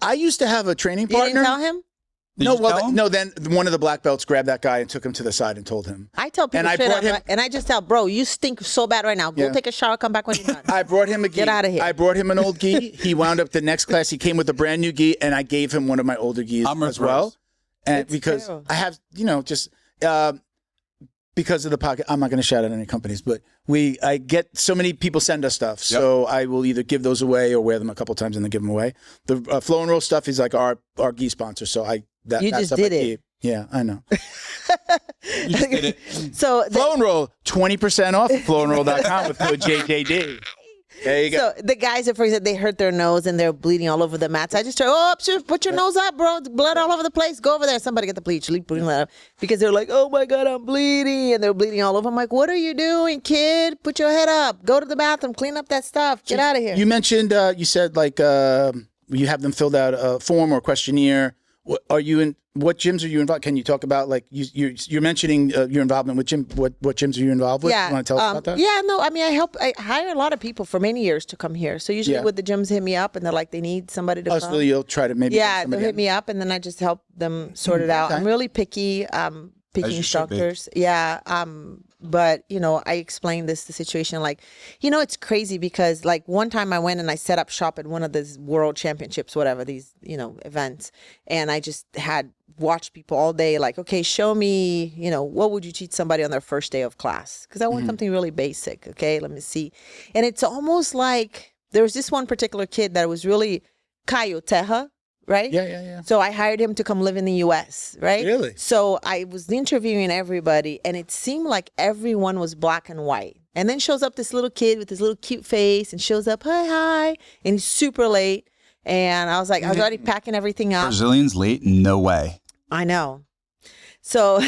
I used to have a training You partner. didn't tell him? Then one of the black belts grabbed that guy and took him to the side and told him. I tell people And I straight brought up, him- right? And I just tell, bro, you stink so bad right now. Go Yeah. take a shower, come back when you're done. I brought him a gi. Get outta here. I brought him an old gi. He wound up the next class. He came with a brand new gi, and I gave him one of my older gis I'm as well. impressed. And It's because true. I have, just because of the pocket, I'm not going to shout out any companies, but I get so many people send us stuff, so I will either give those away or wear them a couple times and then give them away. The Flow and Roll stuff is like our gi sponsor, so You that just stuff did I it. keep. Yeah, I know. You just did it. So Flow and Roll, 20% off at flowandroll.com with code JJD. There you go. So the guys, for example, they hurt their nose and they're bleeding all over the mats. I just try, put your nose up, bro. Blood all over the place. Go over there. Somebody get the bleach. Bleeding up. Because they're like, oh my God, I'm bleeding. And they're bleeding all over. I'm like, what are you doing, kid? Put your head up. Go to the bathroom. Clean up that stuff. Get out of here. You mentioned, you said like you have them filled out a form or questionnaire. What gyms are you involved? Can you talk about like you're mentioning your involvement with gym? What gyms are you involved with? Yeah. You want to tell us about that? Yeah, no, I mean, I hire a lot of people for many years to come here. So usually Yeah. with the gyms hit me up and they're like, they need somebody to Oh, come. so you'll try to maybe. Yeah, get they'll somebody hit me up and then I just help them sort it out. Okay. I'm really picky, picking you should be. instructors. Yeah. But I explained the situation like, it's crazy because like one time I went and I set up shop at one of these world championships, whatever, these, events. And I just had watched people all day like, okay, show me, what would you teach somebody on their first day of class? Because I want something really basic. Okay, let me see. And it's almost like there was this one particular kid that was really Kayoteha, right? Yeah. So I hired him to come live in the U.S., right? Really? So I was interviewing everybody, and it seemed like everyone was black and white. And then shows up this little kid with his little cute face and shows up, hi, and he's super late. And I was like, I was already packing everything up. Brazilians late? No way. I know. So,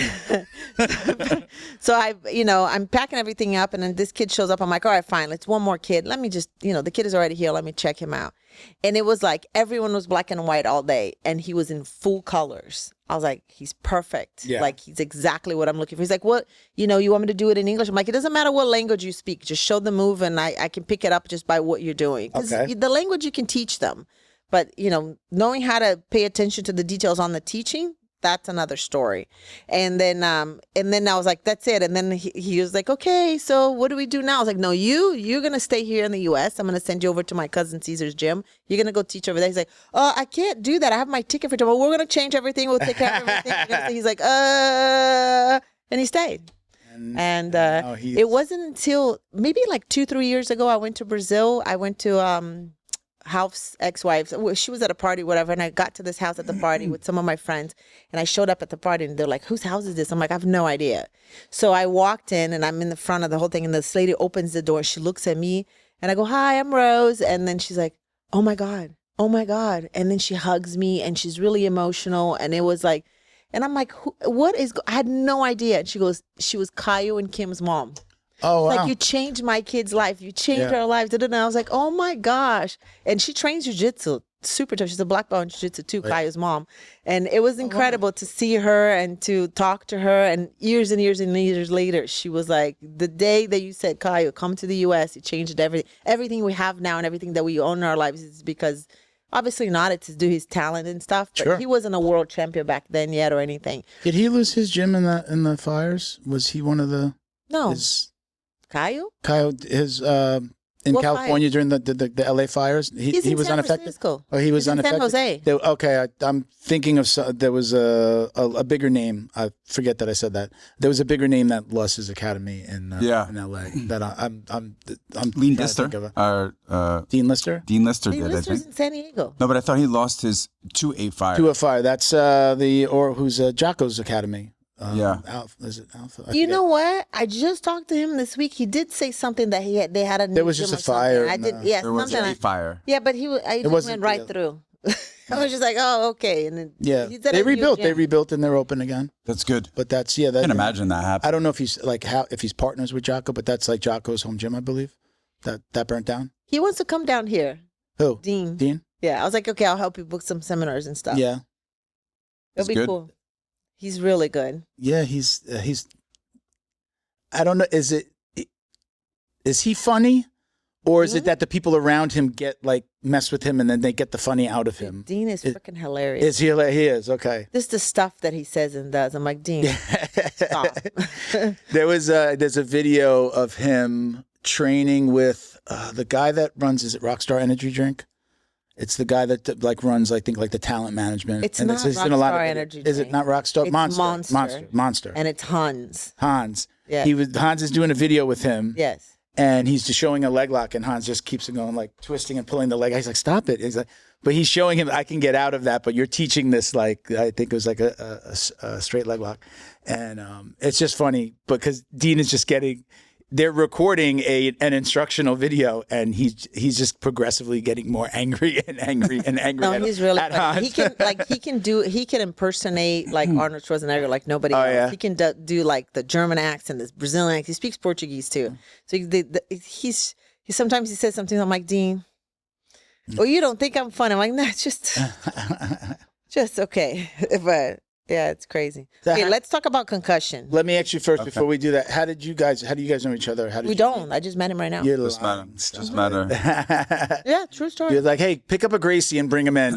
I'm packing everything up and then this kid shows up. I'm like, all right, fine. Let's one more kid. Let me just, the kid is already here. Let me check him out. And it was like, everyone was black and white all day and he was in full colors. I was like, he's perfect. Yeah. Like he's exactly what I'm looking for. He's like, what, you want me to do it in English? I'm like, it doesn't matter what language you speak. Just show the move and I can pick it up just by what you're doing. Because Okay. the language you can teach them. But, knowing how to pay attention to the details on the teaching, that's another story. And then I was like, that's it. And then he was like, okay, so what do we do now? I was like, no, you're going to stay here in the U.S. I'm going to send you over to my cousin Caesar's gym. You're going to go teach over there. He's like, I can't do that. I have my ticket for tomorrow. We're going to change everything. We'll take care of everything. He's like, and he stayed. And it wasn't until maybe like 2-3 years ago, I went to Brazil. I went to Half's ex-wife. She was at a party, whatever, and I got to this house at the party with some of my friends, and I showed up at the party, and they're like, whose house is this? I'm like, I have no idea. So I walked in, and I'm in the front of the whole thing, and this lady opens the door. She looks at me, and I go, hi, I'm Rose. And then she's like, oh my God. And then she hugs me, and she's really emotional, and it was like, and I'm like, I had no idea. And she goes, she was Caio and Kim's mom. Oh, wow. Like, you changed my kid's life. You changed Yeah. her life. And I was like, oh my gosh. And she trains jiu-jitsu super tough. She's a black belt in jiu-jitsu too, Kayo's mom. And it was incredible to see her and to talk to her. And years later, she was like, the day that you said, Kayo, come to the U.S., it changed everything. Everything we have now and everything that we own in our lives is because, obviously not, it's to do his talent and stuff. But he wasn't a world champion back then yet or anything. Did he lose his gym in the fires? Was he one of the... No. Kayo, his... in What California during the LA fires, he was unaffected. Francisco. Oh, he was He's unaffected. In San Jose. Okay, I'm thinking of there was a bigger name. I forget that I said that. There was a bigger name that lost his academy in LA. That I'm Dean Lister. Dean Lister. Dean Lister Dean did. Lister's I think. in San Diego. No, but I thought he lost his to a fire. To a fire. That's who's Jocko's academy. Is it Alpha? You know what? I just talked to him this week. He did say something that they had a new There was gym just or a fire. something. I did, yeah, There was something a fire. Yeah, but I just went right through. I was just like, oh, okay. And then they rebuilt. They rebuilt and they're open again. That's good. But that's I can imagine that happening. I don't know if he's if he's partners with Jocko, but that's like Jocko's home gym, I believe. That burnt down. He wants to come down here. Who? Dean. Yeah, I was like, okay, I'll help you book some seminars and stuff. Yeah, it'll be good. cool. He's really good. Yeah, he's. I don't know. Is he funny, or is it that the people around him mess with him and then they get the funny out of him? Dean is freaking hilarious. Is he? He is okay. Just the stuff that he says and does. I'm like, Dean, stop. There's a video of him training with the guy that runs. Is it Rockstar Energy Drink? It's the guy that runs, I think, the talent management. It's not Rockstar Energy Drink. Is it not Rockstar? It's Monster. And it's Hans. Yeah. Hans is doing a video with him. Yes. And he's just showing a leg lock, and Hans just keeps it going, twisting and pulling the leg. He's like, stop it. He's like, but he's showing him, I can get out of that, but you're teaching this, I think it was a straight leg lock. And it's just funny because Dean is just they're recording an instructional video, and he's just progressively getting more angry and angry and angry. No, he's really funny. He can impersonate Arnold Schwarzenegger like nobody else. Yeah. He can do the German accent, the Brazilian accent. He speaks Portuguese too. So he's sometimes he says something. I'm like, Dean, well, you don't think I'm funny. I'm like, nah, it's just okay. But yeah, it's crazy. Okay, let's talk about concussion. Let me ask you first before we do that. How do you guys know each other? We don't. I just met him right now. Just met her. Yeah, true story. You're like, hey, pick up a Gracie and bring him in.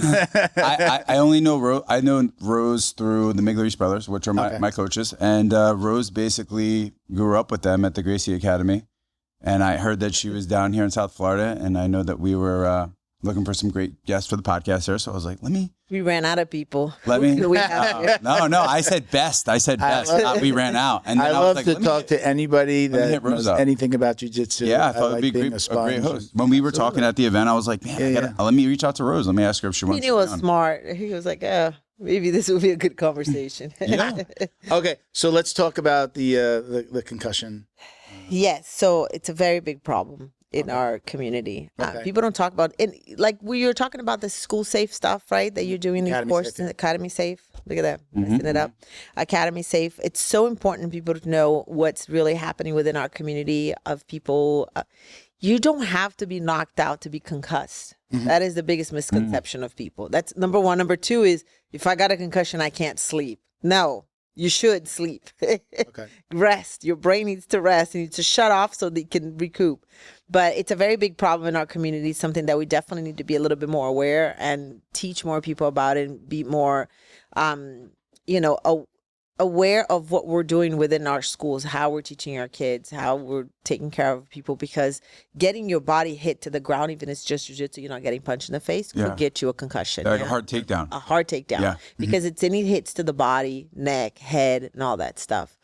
I only know I know Rose through the Migleris brothers, which are my coaches, and Rose basically grew up with them at the Gracie Academy, and I heard that she was down here in South Florida, and I know that we were looking for some great guests for the podcast there, so I was like, We ran out of people. Let me. We have No. I said best. Not we ran out. And then I love to talk to anybody that knows anything about jiu-jitsu. Yeah, I thought it'd be a great host. When we were talking at the event, I was like, man, let me reach out to Rose. Let me ask her if she wants to. He knew I was smart. He was like, maybe this will be a good conversation. Yeah. Okay, so let's talk about the concussion. Yes, so it's a very big problem in our community. People don't talk about it. We were talking about the school safe stuff, right? That you're doing these courses in Academy Safe. Look at that. Messing it up. Academy Safe. It's so important for people to know what's really happening within our community of people. You don't have to be knocked out to be concussed. That is the biggest misconception of people. That's number one. Number two is if I got a concussion, I can't sleep. No. You should sleep. Rest. Your brain needs to rest. It needs to shut off so that it can recoup. But it's a very big problem in our community, something that we definitely need to be a little bit more aware and teach more people about it and be more, aware of what we're doing within our schools, how we're teaching our kids, how we're taking care of people, because getting your body hit to the ground, even if it's just jiu-jitsu, you're not getting punched in the face, could get you a concussion. Like a hard takedown. A hard takedown. Because it's any hits to the body, neck, head, and all that stuff.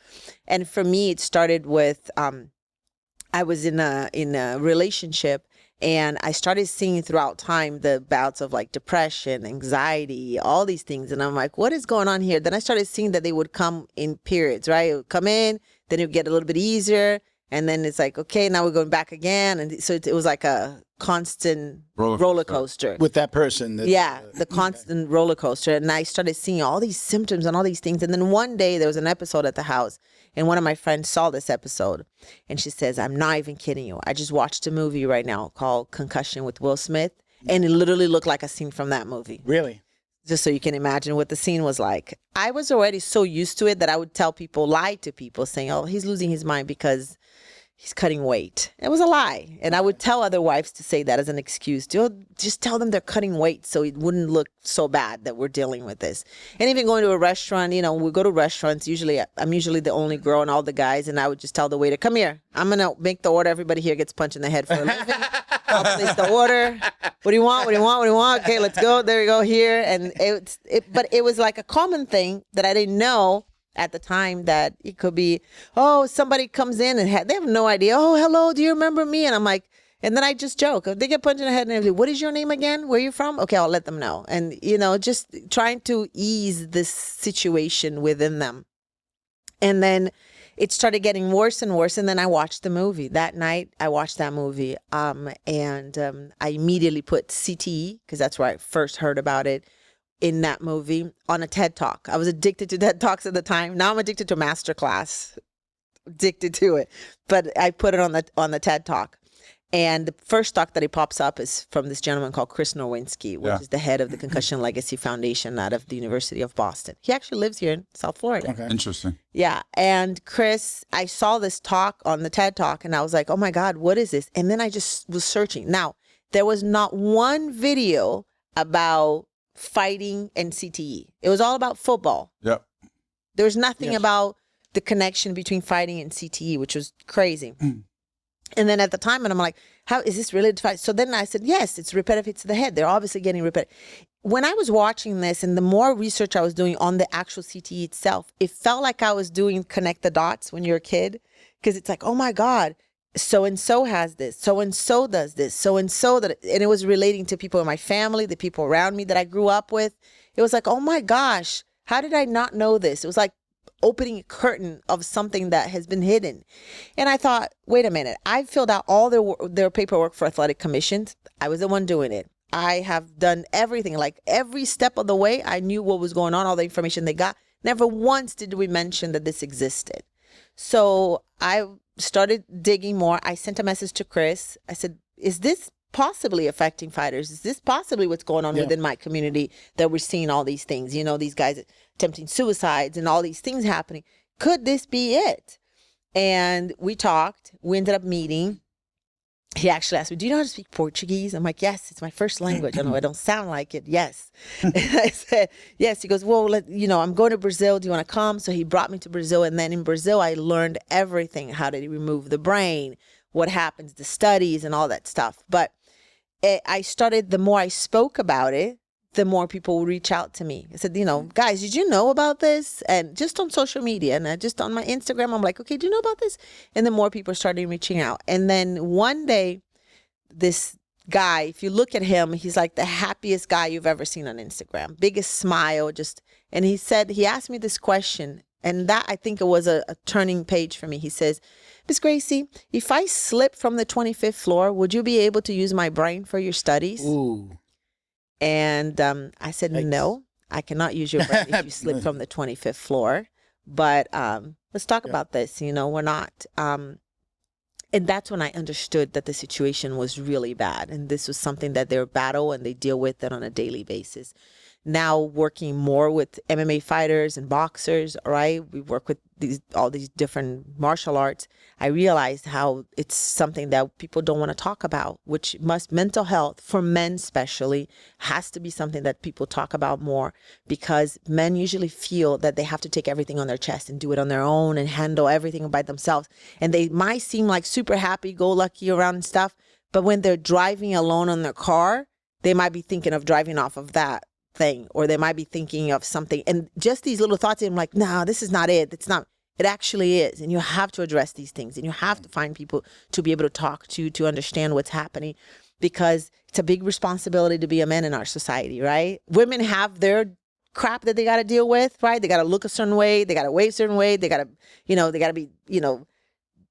And for me, it started with, I was in a relationship, and I started seeing throughout time the bouts of depression, anxiety, all these things. And I'm like, what is going on here? Then I started seeing that they would come in periods, right? It would come in, then it would get a little bit easier. And then it's like, okay, now we're going back again. And so it was like a constant roller coaster. With that person. The constant roller coaster. And I started seeing all these symptoms and all these things. And then one day there was an episode at the house, and one of my friends saw this episode, and she says, I'm not even kidding you. I just watched a movie right now called Concussion with Will Smith. And it literally looked like a scene from that movie. Really? Just so you can imagine what the scene was like. I was already so used to it that I would tell people, lie to people, saying, oh, he's losing his mind because he's cutting weight. It was a lie. And I would tell other wives to say that as an excuse. Just tell them they're cutting weight so it wouldn't look so bad that we're dealing with this. And even going to a restaurant, you know, we go to restaurants, I'm usually the only girl and all the guys, and I would just tell the waiter, come here. I'm going to make the order. Everybody here gets punched in the head for a living. I'll place the order. What do you want? What do you want? What do you want? Okay, let's go. There you go, here. And but it was like a common thing that I didn't know at the time, that it could be, oh, somebody comes in and they have no idea. Oh, hello, do you remember me? And I'm like, and then I just joke. If they get punched in the head and everything, what is your name again? Where are you from? Okay, I'll let them know. And, you know, just trying to ease this situation within them. And then it started getting worse and worse. And then I watched the movie. That night, I watched that movie. And I immediately put CTE, because that's where I first heard about it, in that movie, on a TED Talk. I was addicted to TED Talks at the time. Now I'm addicted to Masterclass. Addicted to it. But I put it on the TED Talk. And the first talk that it pops up is from this gentleman called Chris Nowinski, which is the head of the Concussion Legacy Foundation out of the University of Boston. He actually lives here in South Florida. Okay. Interesting. Yeah. And Chris, I saw this talk on the TED Talk and I was like, oh my God, what is this? And then I just was searching. Now, there was not one video about fighting and CTE. It was all about football. Yep. There was nothing about the connection between fighting and CTE, which was crazy. And then at the time, and I'm like, how is this really? So then I said, yes, it's repetitive hits to the head. They're obviously getting repetitive. When I was watching this and the more research I was doing on the actual CTE itself, it felt like I was doing connect the dots when you're a kid. Because it's like, oh my God, so-and-so has this, so-and-so does this, so-and-so that, and it was relating to people in my family, the people around me that I grew up with. It was like, oh my gosh, how did I not know this? It was like opening a curtain of something that has been hidden. And I thought, wait a minute, I filled out all their paperwork for athletic commissions. I was the one doing it. I have done everything, like every step of the way. I knew what was going on, all the information they got. Never once did we mention that this existed. So I started digging more. I sent a message to Chris. I said, is this possibly affecting fighters? Is this possibly what's going on within my community, that we're seeing all these things? You know, these guys attempting suicides and all these things happening. Could this be it? And we talked. We ended up meeting. He actually asked me, do you know how to speak Portuguese? I'm like, yes, it's my first language. I know I don't sound like it. Yes. And I said, yes. He goes, well, I'm going to Brazil. Do you want to come? So he brought me to Brazil. And then in Brazil, I learned everything, how to remove the brain, what happens, the studies and all that stuff. But I started, the more I spoke about it, the more people would reach out to me. I said, guys, did you know about this? And just on social media and just on my Instagram, I'm like, okay, do you know about this? And then more people started reaching out. And then one day, this guy, if you look at him, he's like the happiest guy you've ever seen on Instagram. Biggest smile, and he asked me this question. And that, I think it was a turning page for me. He says, Miss Gracie, if I slip from the 25th floor, would you be able to use my brain for your studies? Ooh. And I said, no, I cannot use your brain if you slip from the 25th floor. But let's talk about this. We're not. And that's when I understood that the situation was really bad. And this was something that they battle and they deal with it on a daily basis. Now working more with MMA fighters and boxers, right? We work with all these different martial arts. I realized how it's something that people don't want to talk about, which mental health for men especially has to be something that people talk about more, because men usually feel that they have to take everything on their chest and do it on their own and handle everything by themselves. And they might seem like super happy-go-lucky around and stuff, but when they're driving alone on their car, they might be thinking of driving off of that thing, or they might be thinking of something, and just these little thoughts, I'm like, no, this is not it. It's not. It actually is. And you have to address these things, and you have to find people to be able to talk to understand what's happening, because it's a big responsibility to be a man in our society, right? Women have their crap that they got to deal with, right? They got to look a certain way, they got to weigh a certain way, they got to, they got to be,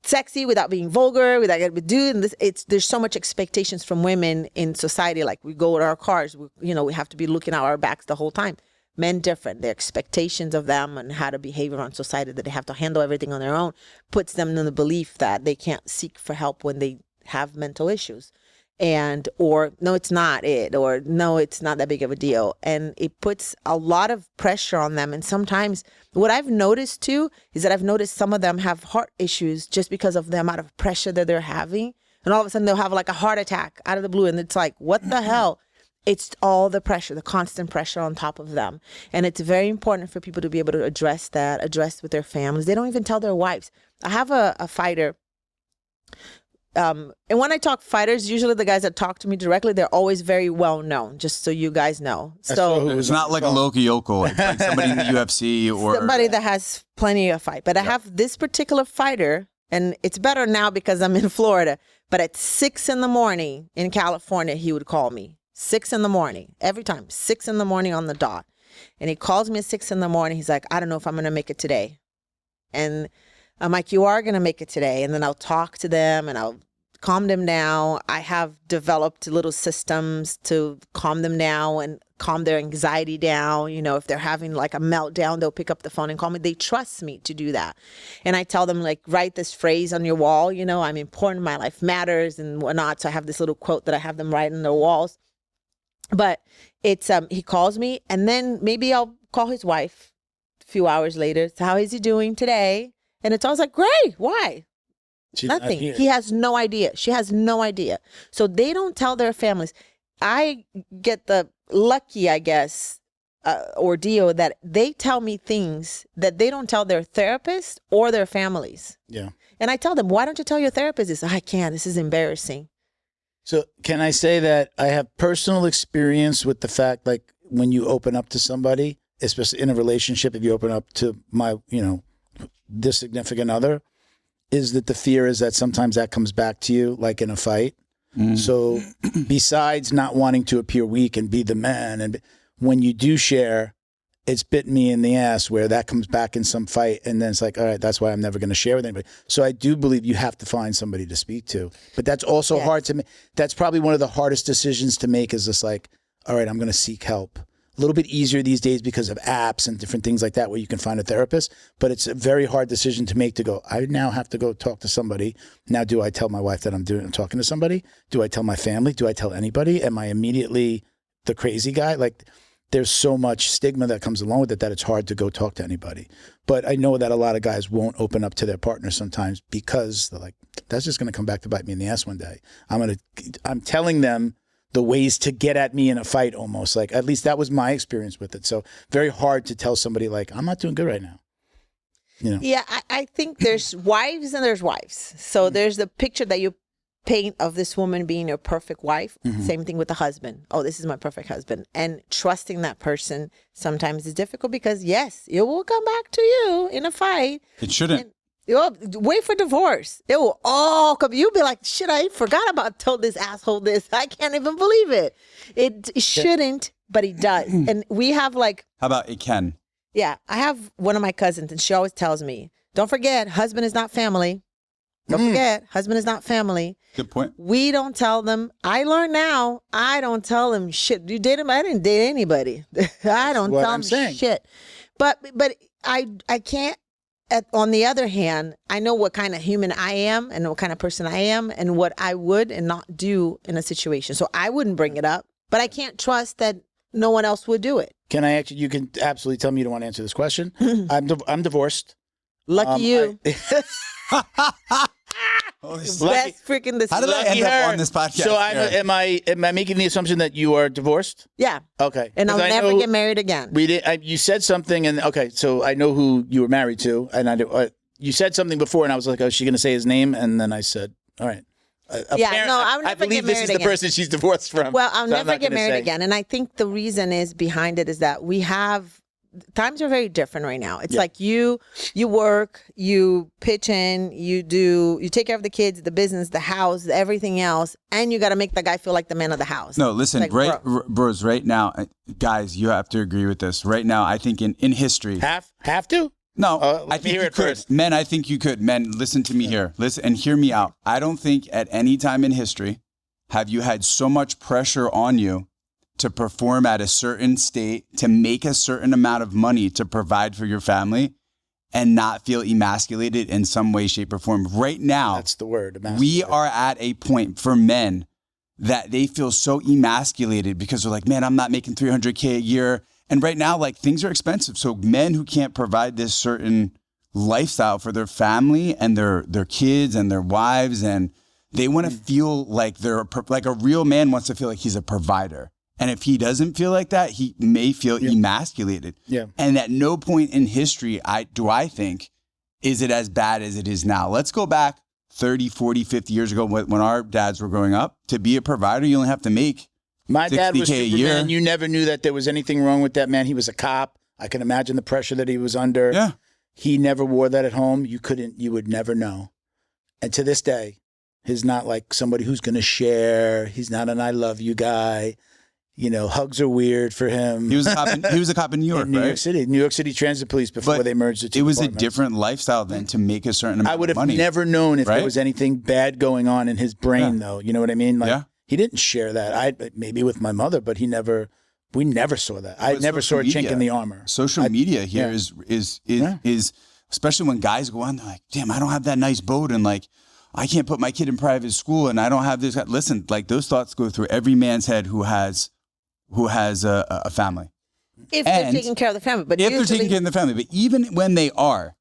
sexy without being vulgar, without getting dude. And there's so much expectations from women in society. Like we go with our cars, we have to be looking at our backs the whole time. Men different. Their expectations of them and how to behave around society, that they have to handle everything on their own, puts them in the belief that they can't seek for help when they have mental issues. or no, it's not it, or no, it's not that big of a deal. And it puts a lot of pressure on them. And sometimes what I've noticed too is that I've noticed some of them have heart issues just because of the amount of pressure that they're having. And all of a sudden they'll have like a heart attack out of the blue. And it's like, what the hell? It's all the pressure, the constant pressure on top of them. And it's very important for people to be able to address that, address with their families. They don't even tell their wives. I have a fighter. And when I talk fighters, usually the guys that talk to me directly, they're always very well known, just so you guys know. So it's not like a Loki Yoko, it's like somebody in the UFC or somebody that has plenty of fight. But I have this particular fighter, and it's better now because I'm in Florida. But at 6 a.m. in California, he would call me 6 a.m. every time, 6 a.m. on the dot. And he calls me at 6 a.m. He's like, I don't know if I'm going to make it today. And I'm like, you are going to make it today. And then I'll talk to them and I'll calm them down. I have developed little systems to calm them down and calm their anxiety down. You know, if they're having like a meltdown, they'll pick up the phone and call me. They trust me to do that. And I tell them, like, write this phrase on your wall, you know, I'm important, my life matters and whatnot. So I have this little quote that I have them write on their walls. But it's, he calls me and then maybe I'll call his wife a few hours later. So how is he doing today? And it's always like, great. Why? She's nothing. He has no idea. She has no idea. So they don't tell their families. I get the lucky, I guess, ordeal that they tell me things that they don't tell their therapist or their families. Yeah. And I tell them, why don't you tell your therapist this? I can't. This is embarrassing. So can I say that I have personal experience with the fact, like, when you open up to somebody, especially in a relationship, if you open up to my, you know, this significant other, is that the fear is that sometimes that comes back to you, like in a fight. So besides not wanting to appear weak and be the man, and when you do share, it's bitten me in the ass where that comes back in some fight. And then it's like, all right, that's why I'm never going to share with anybody. So I do believe you have to find somebody to speak to. But that's also hard to make. That's probably one of the hardest decisions to make, is just like, all right, I'm going to seek help. A little bit easier these days because of apps and different things like that where you can find a therapist. But it's a very hard decision to make, to go, I now have to go talk to somebody. Now, do I tell my wife that I'm talking to somebody? Do I tell my family? Do I tell anybody? Am I immediately the crazy guy? Like, there's so much stigma that comes along with it that it's hard to go talk to anybody. But I know that a lot of guys won't open up to their partner sometimes because they're like, that's just going to come back to bite me in the ass one day. I'm telling them the ways to get at me in a fight, almost. Like, at least that was my experience with it. So very hard to tell somebody, like, I'm not doing good right now. You know? Yeah, I think there's wives and there's wives. So there's the picture that you paint of this woman being your perfect wife. Same thing with the husband. Oh, this is my perfect husband. And trusting that person sometimes is difficult because, yes, it will come back to you in a fight. It shouldn't. You'll wait for divorce. It will all come. You'll be like, shit, I forgot about told this asshole this. I can't even believe it. It shouldn't, but it does. And we have like. How about it can? Yeah. I have one of my cousins and she always tells me, don't forget, husband is not family. Don't forget, husband is not family. Good point. We don't tell them. I learned now, I don't tell them shit. You date him? I didn't date anybody. I don't tell them shit. But I can't. On the other hand, I know what kind of human I am and what kind of person I am and what I would and not do in a situation. So I wouldn't bring it up, but I can't trust that no one else would do it. Can I actually, you can absolutely tell me you don't want to answer this question. I'm divorced. Lucky you. Best freaking this. How did I end up on this podcast? So am I making the assumption that you are divorced? Yeah. Okay. And I'll never get married again. You said something, and okay, so I know who you were married to, and you said something before, and I was like, oh, is she going to say his name? And then I said, all right. I'll never I believe get married this is the person she's divorced from. Well, I'll never get married again. And I think the reason is behind it is that we have. Times are very different right now. It's like you work, you pitch in, you take care of the kids, the business, the house, everything else, and you got to make the guy feel like the man of the house. No, listen, like, bros, right now, guys, you have to agree with this. Right now, I think in history. Have to? No, I think you could. First. Men, I think you could. Men, listen to me here. Listen and hear me out. I don't think at any time in history have you had so much pressure on you to perform at a certain state, to make a certain amount of money to provide for your family and not feel emasculated in some way, shape, or form. Right now, that's the word. We are at a point for men that they feel so emasculated because they're like, man, I'm not making $300K a year. And right now, like, things are expensive. So men who can't provide this certain lifestyle for their family and their kids and their wives, and they want to feel like like a real man wants to feel like he's a provider. And if he doesn't feel like that, he may feel emasculated. Yeah. And at no point in history, I think, is it as bad as it is now. Let's go back 30, 40, 50 years ago when our dads were growing up. To be a provider, you only have to make My dad was $60K a Superman. year. You never knew that there was anything wrong with that man. He was a cop. I can imagine the pressure that he was under. Yeah. He never wore that at home. You would never know. And to this day, he's not like somebody who's going to share. He's not an I love you guy. You know, hugs are weird for him. He was a cop in New York, In New right? York City Transit Police before But they merged the two it was a departments. different lifestyle than to make a certain amount I would of have money. never known if right? there was anything bad going on in his brain, though. You know what I mean? Like, Yeah. he didn't share that. Maybe with my mother, but we never saw that. I But never saw a social chink media- in the armor. Social media here yeah. is especially when guys go on, they're like, damn, I don't have that nice boat, and like, I can't put my kid in private school, and I don't have this. Listen, like, those thoughts go through every man's head who has a family. If they're And taking care of the family. But if they're usually, taking care of the family. But even when they are,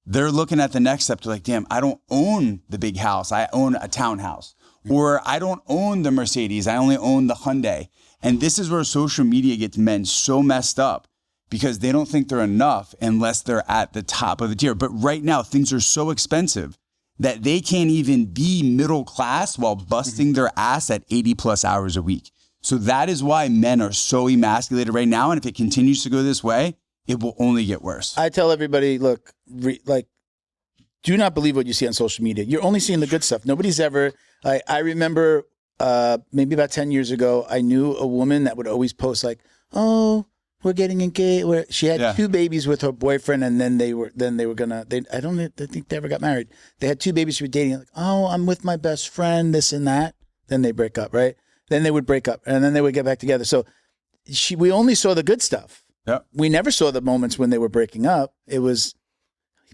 they're looking at the next step to like, damn, I don't own the big house. I own a townhouse. Or I don't own the Mercedes. I only own the Hyundai. And this is where social media gets men so messed up because they don't think they're enough unless they're at the top of the tier. But right now, things are so expensive that they can't even be middle class while busting their ass at 80 plus hours a week. So that is why men are so emasculated right now. And if it continues to go this way, it will only get worse. I tell everybody, look, do not believe what you see on social media. You're only seeing the good stuff. Nobody's ever, I remember maybe about 10 years ago, I knew a woman that would always post like, oh, we're getting engaged. She had 2 babies with her boyfriend, and then they were gonna. I don't think they ever got married. They had 2 babies. She was dating. Like, oh, I'm with my best friend. This and that. Then they break up, right? Then they would break up, and then they would get back together. So we only saw the good stuff. Yeah. We never saw the moments when they were breaking up. It was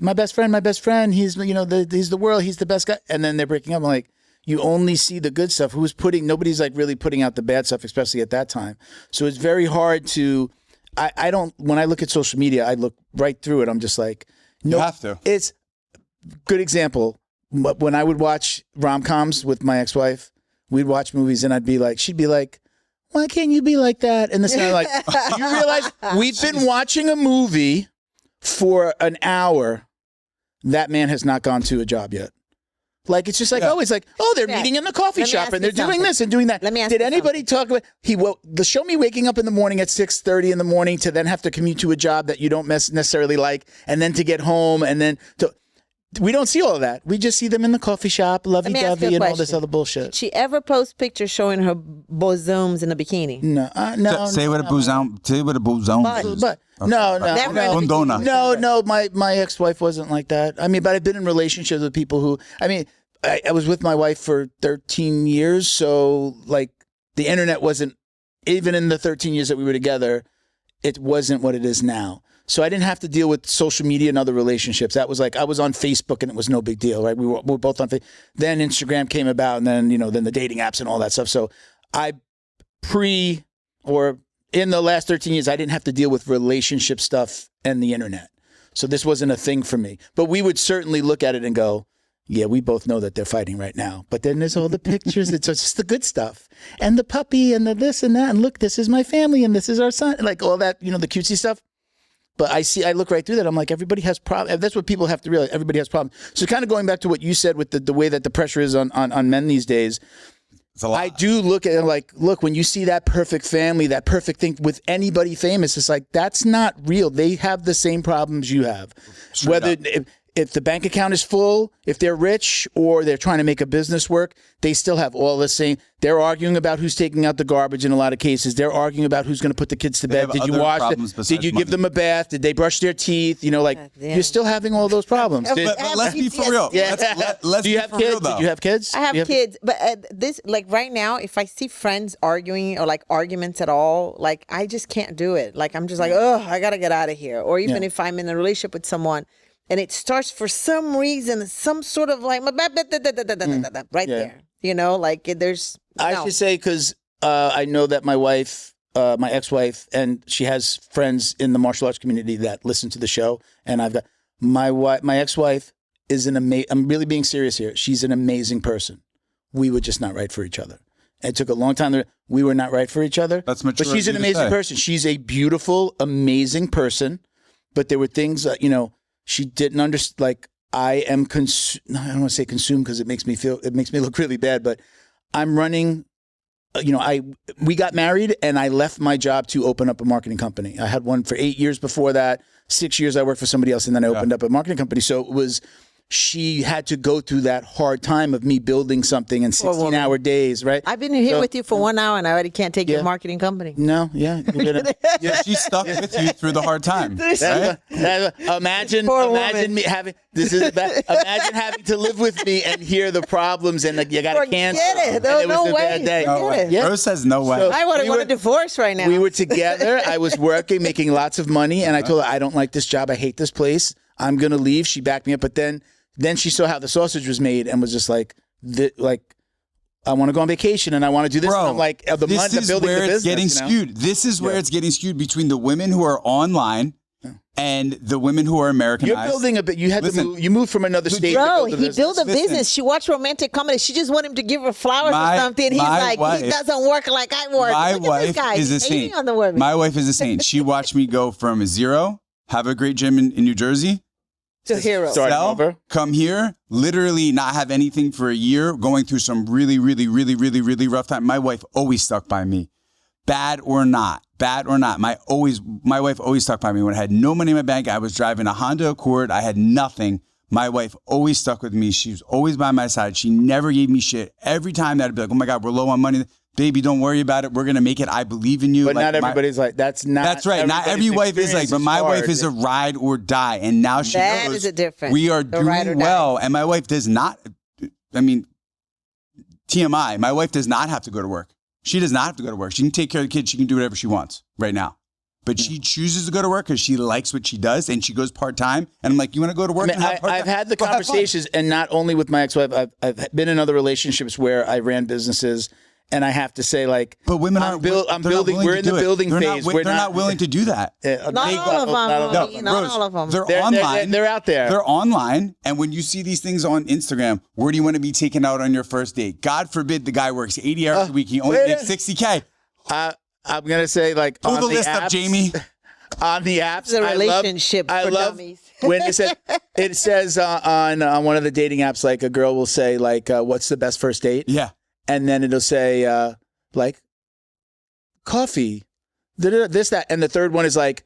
my best friend. He's he's the world. He's the best guy. And then they're breaking up. I'm like, you only see the good stuff. Nobody's like really putting out the bad stuff, especially at that time. So it's very hard to. I don't. When I look at social media, I look right through it. I'm just like, no. You have to. It's good example. When I would watch rom-coms with my ex-wife, we'd watch movies, and she'd be like, why can't you be like that? And this and I'm like, do you realize we've been watching a movie for an hour? That man has not gone to a job yet. Like, it's just like, they're meeting in the coffee shop and they're doing this and doing that. Let me ask Did you anybody talk about, show me waking up in the morning at 6:30 in the morning to then have to commute to a job that you don't necessarily like, and then to get home, and then we don't see all of that. We just see them in the coffee shop, lovey-dovey, and all this other bullshit. Did she ever post pictures showing her bosoms in a bikini? No. Say what a boozone. Say what a boozone is. But no. Condona. No, my ex-wife wasn't like that. I mean, but I've been in relationships with people who, I mean, I was with my wife for 13 years. So like the internet wasn't, even in the 13 years that we were together, it wasn't what it is now. So I didn't have to deal with social media and other relationships. That was like, I was on Facebook and it was no big deal, right? We were both on Facebook. Then Instagram came about, and then, then the dating apps and all that stuff. So in the last 13 years, I didn't have to deal with relationship stuff and the internet. So this wasn't a thing for me. But we would certainly look at it and go, yeah, we both know that they're fighting right now. But then there's all the pictures. It's just the good stuff. And the puppy and the this and that. And look, this is my family and this is our son. Like all that, the cutesy stuff. But I look right through that. I'm like, everybody has problems. That's what people have to realize. Everybody has problems. So kind of going back to what you said with the way that the pressure is on men these days, I do look at it like, look, when you see that perfect family, that perfect thing with anybody famous, it's like, that's not real. They have the same problems you have. Whether if the bank account is full, if they're rich or they're trying to make a business work, they still have all the same. They're arguing about who's taking out the garbage in a lot of cases. They're arguing about who's going to put the kids to bed. Did you wash them? Did you give them a bath? Did they brush their teeth? You're still having all those problems. But let's be for real. Yeah. Let's Do you be have for kids? real, though. Did you have kids? I have kids, but this, like right now, if I see friends arguing or like arguments at all, like I just can't do it. Like I'm just like, oh, I gotta get out of here. Or even if I'm in a relationship with someone, and it starts for some reason, some sort of like right there. You know, like there's. I no. should say because I know that my wife, my ex-wife, and she has friends in the martial arts community that listen to the show. And I've got my ex-wife is an amazing. I'm really being serious here. She's an amazing person. We were just not right for each other. It took a long time. We were not right for each other. That's mature. But she's an amazing person. She's a beautiful, amazing person. But there were things that, she didn't understand. Like, I don't want to say consumed because it makes me look really bad. But I'm running, we got married and I left my job to open up a marketing company. I had one for 8 years before that. 6 years I worked for somebody else and then I opened up a marketing company. So she had to go through that hard time of me building something in 16-hour days, right? I've been here with you for 1 hour and I already can't take your marketing company. No, yeah. She stuck with you through the hard time. Right? Imagine me having imagine having to live with me and hear the problems and you got to cancel. It was a bad day. No way. Yeah. Rose says no way. So I would have wanted a divorce right now. We were together. I was working, making lots of money, and I told her, I don't like this job. I hate this place. I'm going to leave. She backed me up, but then she saw how the sausage was made and was just like, I want to go on vacation and I want to do this. Bro, and I'm like, the money, this is building where the it's business, getting skewed. This is where it's getting skewed between the women who are online and the women who are Americanized. You're building a bit. You had to move. You moved from another state. Bro, to he built a business. She watched romantic comedy. She just wanted him to give her flowers or something. He's like, he doesn't work like I work. My Look at wife this guy. is a He's hating saint. on the women. My wife is a saint. She watched me go from 0, have a great gym in New Jersey, to hero. Over. Come here, literally not have anything for a year, going through some really, really, really, really, really rough time. My wife always stuck by me. Bad or not. My wife always stuck by me. When I had no money in my bank, I was driving a Honda Accord. I had nothing. My wife always stuck with me. She was always by my side. She never gave me shit. Every time that I'd be like, oh my God, we're low on money. Baby, don't worry about it. We're going to make it. I believe in you. But not everybody's like, that's not. That's right. Not every wife is like, but my wife is a ride or die. And now she That knows is a difference. we are The ride or doing die. well. And my wife does not, TMI, my wife does not have to go to work. She does not have to go to work. She can take care of the kids. She can do whatever she wants right now. But she chooses to go to work because she likes what she does and she goes part-time. And I'm like, you want to go to work? I've had the conversations, and not only with my ex-wife, I've been in other relationships where I ran businesses, and I have to say, like, but women I'm building. We're in the building phase. They're not willing to do that. Not all of them. Not all of them. They're online. They're out there. They're online. And when you see these things on Instagram, where do you want to be taken out on your first date? God forbid the guy works 80 hours a week. He only makes $60K. I'm going to say, like, pull on the the list apps, up, Jamie. On the apps, It's a relationship I for love dummies. when it says on one of the dating apps, like, a girl will say, like, what's the best first date? Yeah. And then it'll say, like, coffee, this, that. And the third one is like,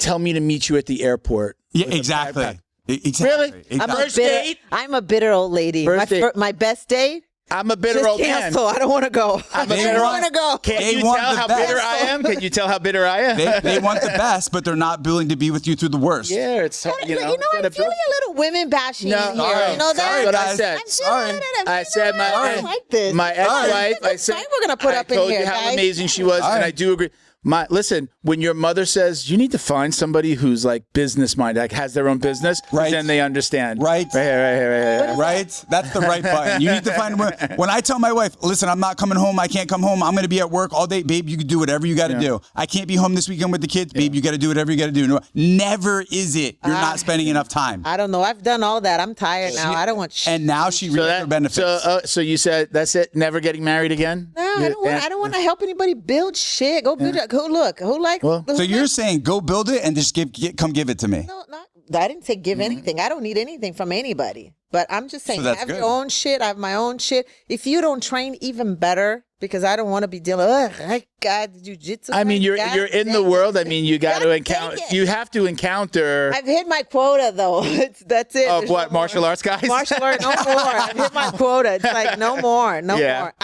tell me to meet you at the airport. Yeah, exactly. Really? Exactly. I'm a bitter old lady. My best date? I'm a bitter Just old man. cancel. I don't want to go. I don't want to go. Can't you tell how bitter I am? Can you tell how bitter I am? They want the best, but they're not willing to be with you through the worst. Yeah, it's I'm feeling a little women bashing here. No, You know that? sorry, what I said. I said my ex-wife. I said we're gonna put up in told here, you how guys. amazing she was, and I do agree. Listen, when your mother says you need to find somebody who's like business minded, like has their own business, right? Then they understand. Right. Right. That's the right button. You need to find when I tell my wife, listen, I'm not coming home. I can't come home. I'm going to be at work all day. Babe, you can do whatever you got to do. I can't be home this weekend with the kids. Babe, you got to do whatever you got to do. No, never is it. You're not spending enough time. I don't know. I've done all that. I'm tired now. I don't want shit. And now she reaps her benefits. So you said that's it? Never getting married again? No, I don't want to help anybody build shit. Go build it. So you're saying go build it and just come give it to me? No, I didn't say give anything. I don't need anything from anybody. But I'm just saying, that's have good. your own shit. I have my own shit. If you don't train, even better, because I don't want to be dealing. God, jiu-jitsu. I mean, you're in the world. I mean, you got to encounter. You have to encounter. I've hit my quota though. That's it. Of There's what, no martial more. arts guys? Martial arts, no more. I've hit my quota. It's like no more, no more.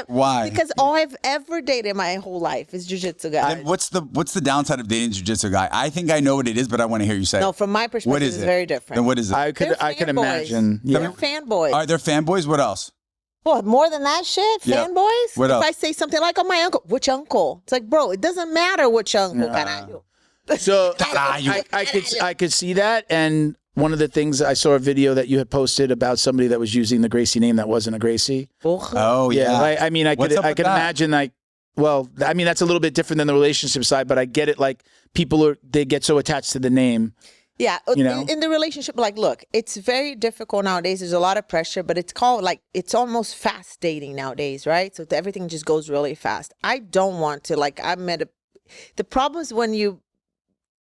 Why? Because all I've ever dated my whole life is jiu-jitsu guys. And what's the downside of dating a jiu-jitsu guy? I think I know what it is, but I want to hear you say it. No, from my perspective, what is it's it? very different. And what is it? I could imagine. They're Yeah. fanboys. Are there fanboys? What else? What, more than that shit? Yeah. Fanboys? What else? If I say something like, oh, my uncle, which uncle? It's like, bro, it doesn't matter which uncle. Carajo. So I could see that, and one of the things I saw a video that you had posted about somebody that was using the Gracie name that wasn't a Gracie. Oh yeah. Like, I mean, I could imagine like, well, I mean, that's a little bit different than the relationship side, but I get it. Like they get so attached to the name. Yeah, you know? in the relationship, like, look, it's very difficult nowadays. There's a lot of pressure, but it's called like, it's almost fast dating nowadays, right? So everything just goes really fast. I don't want to, like, the problem is when you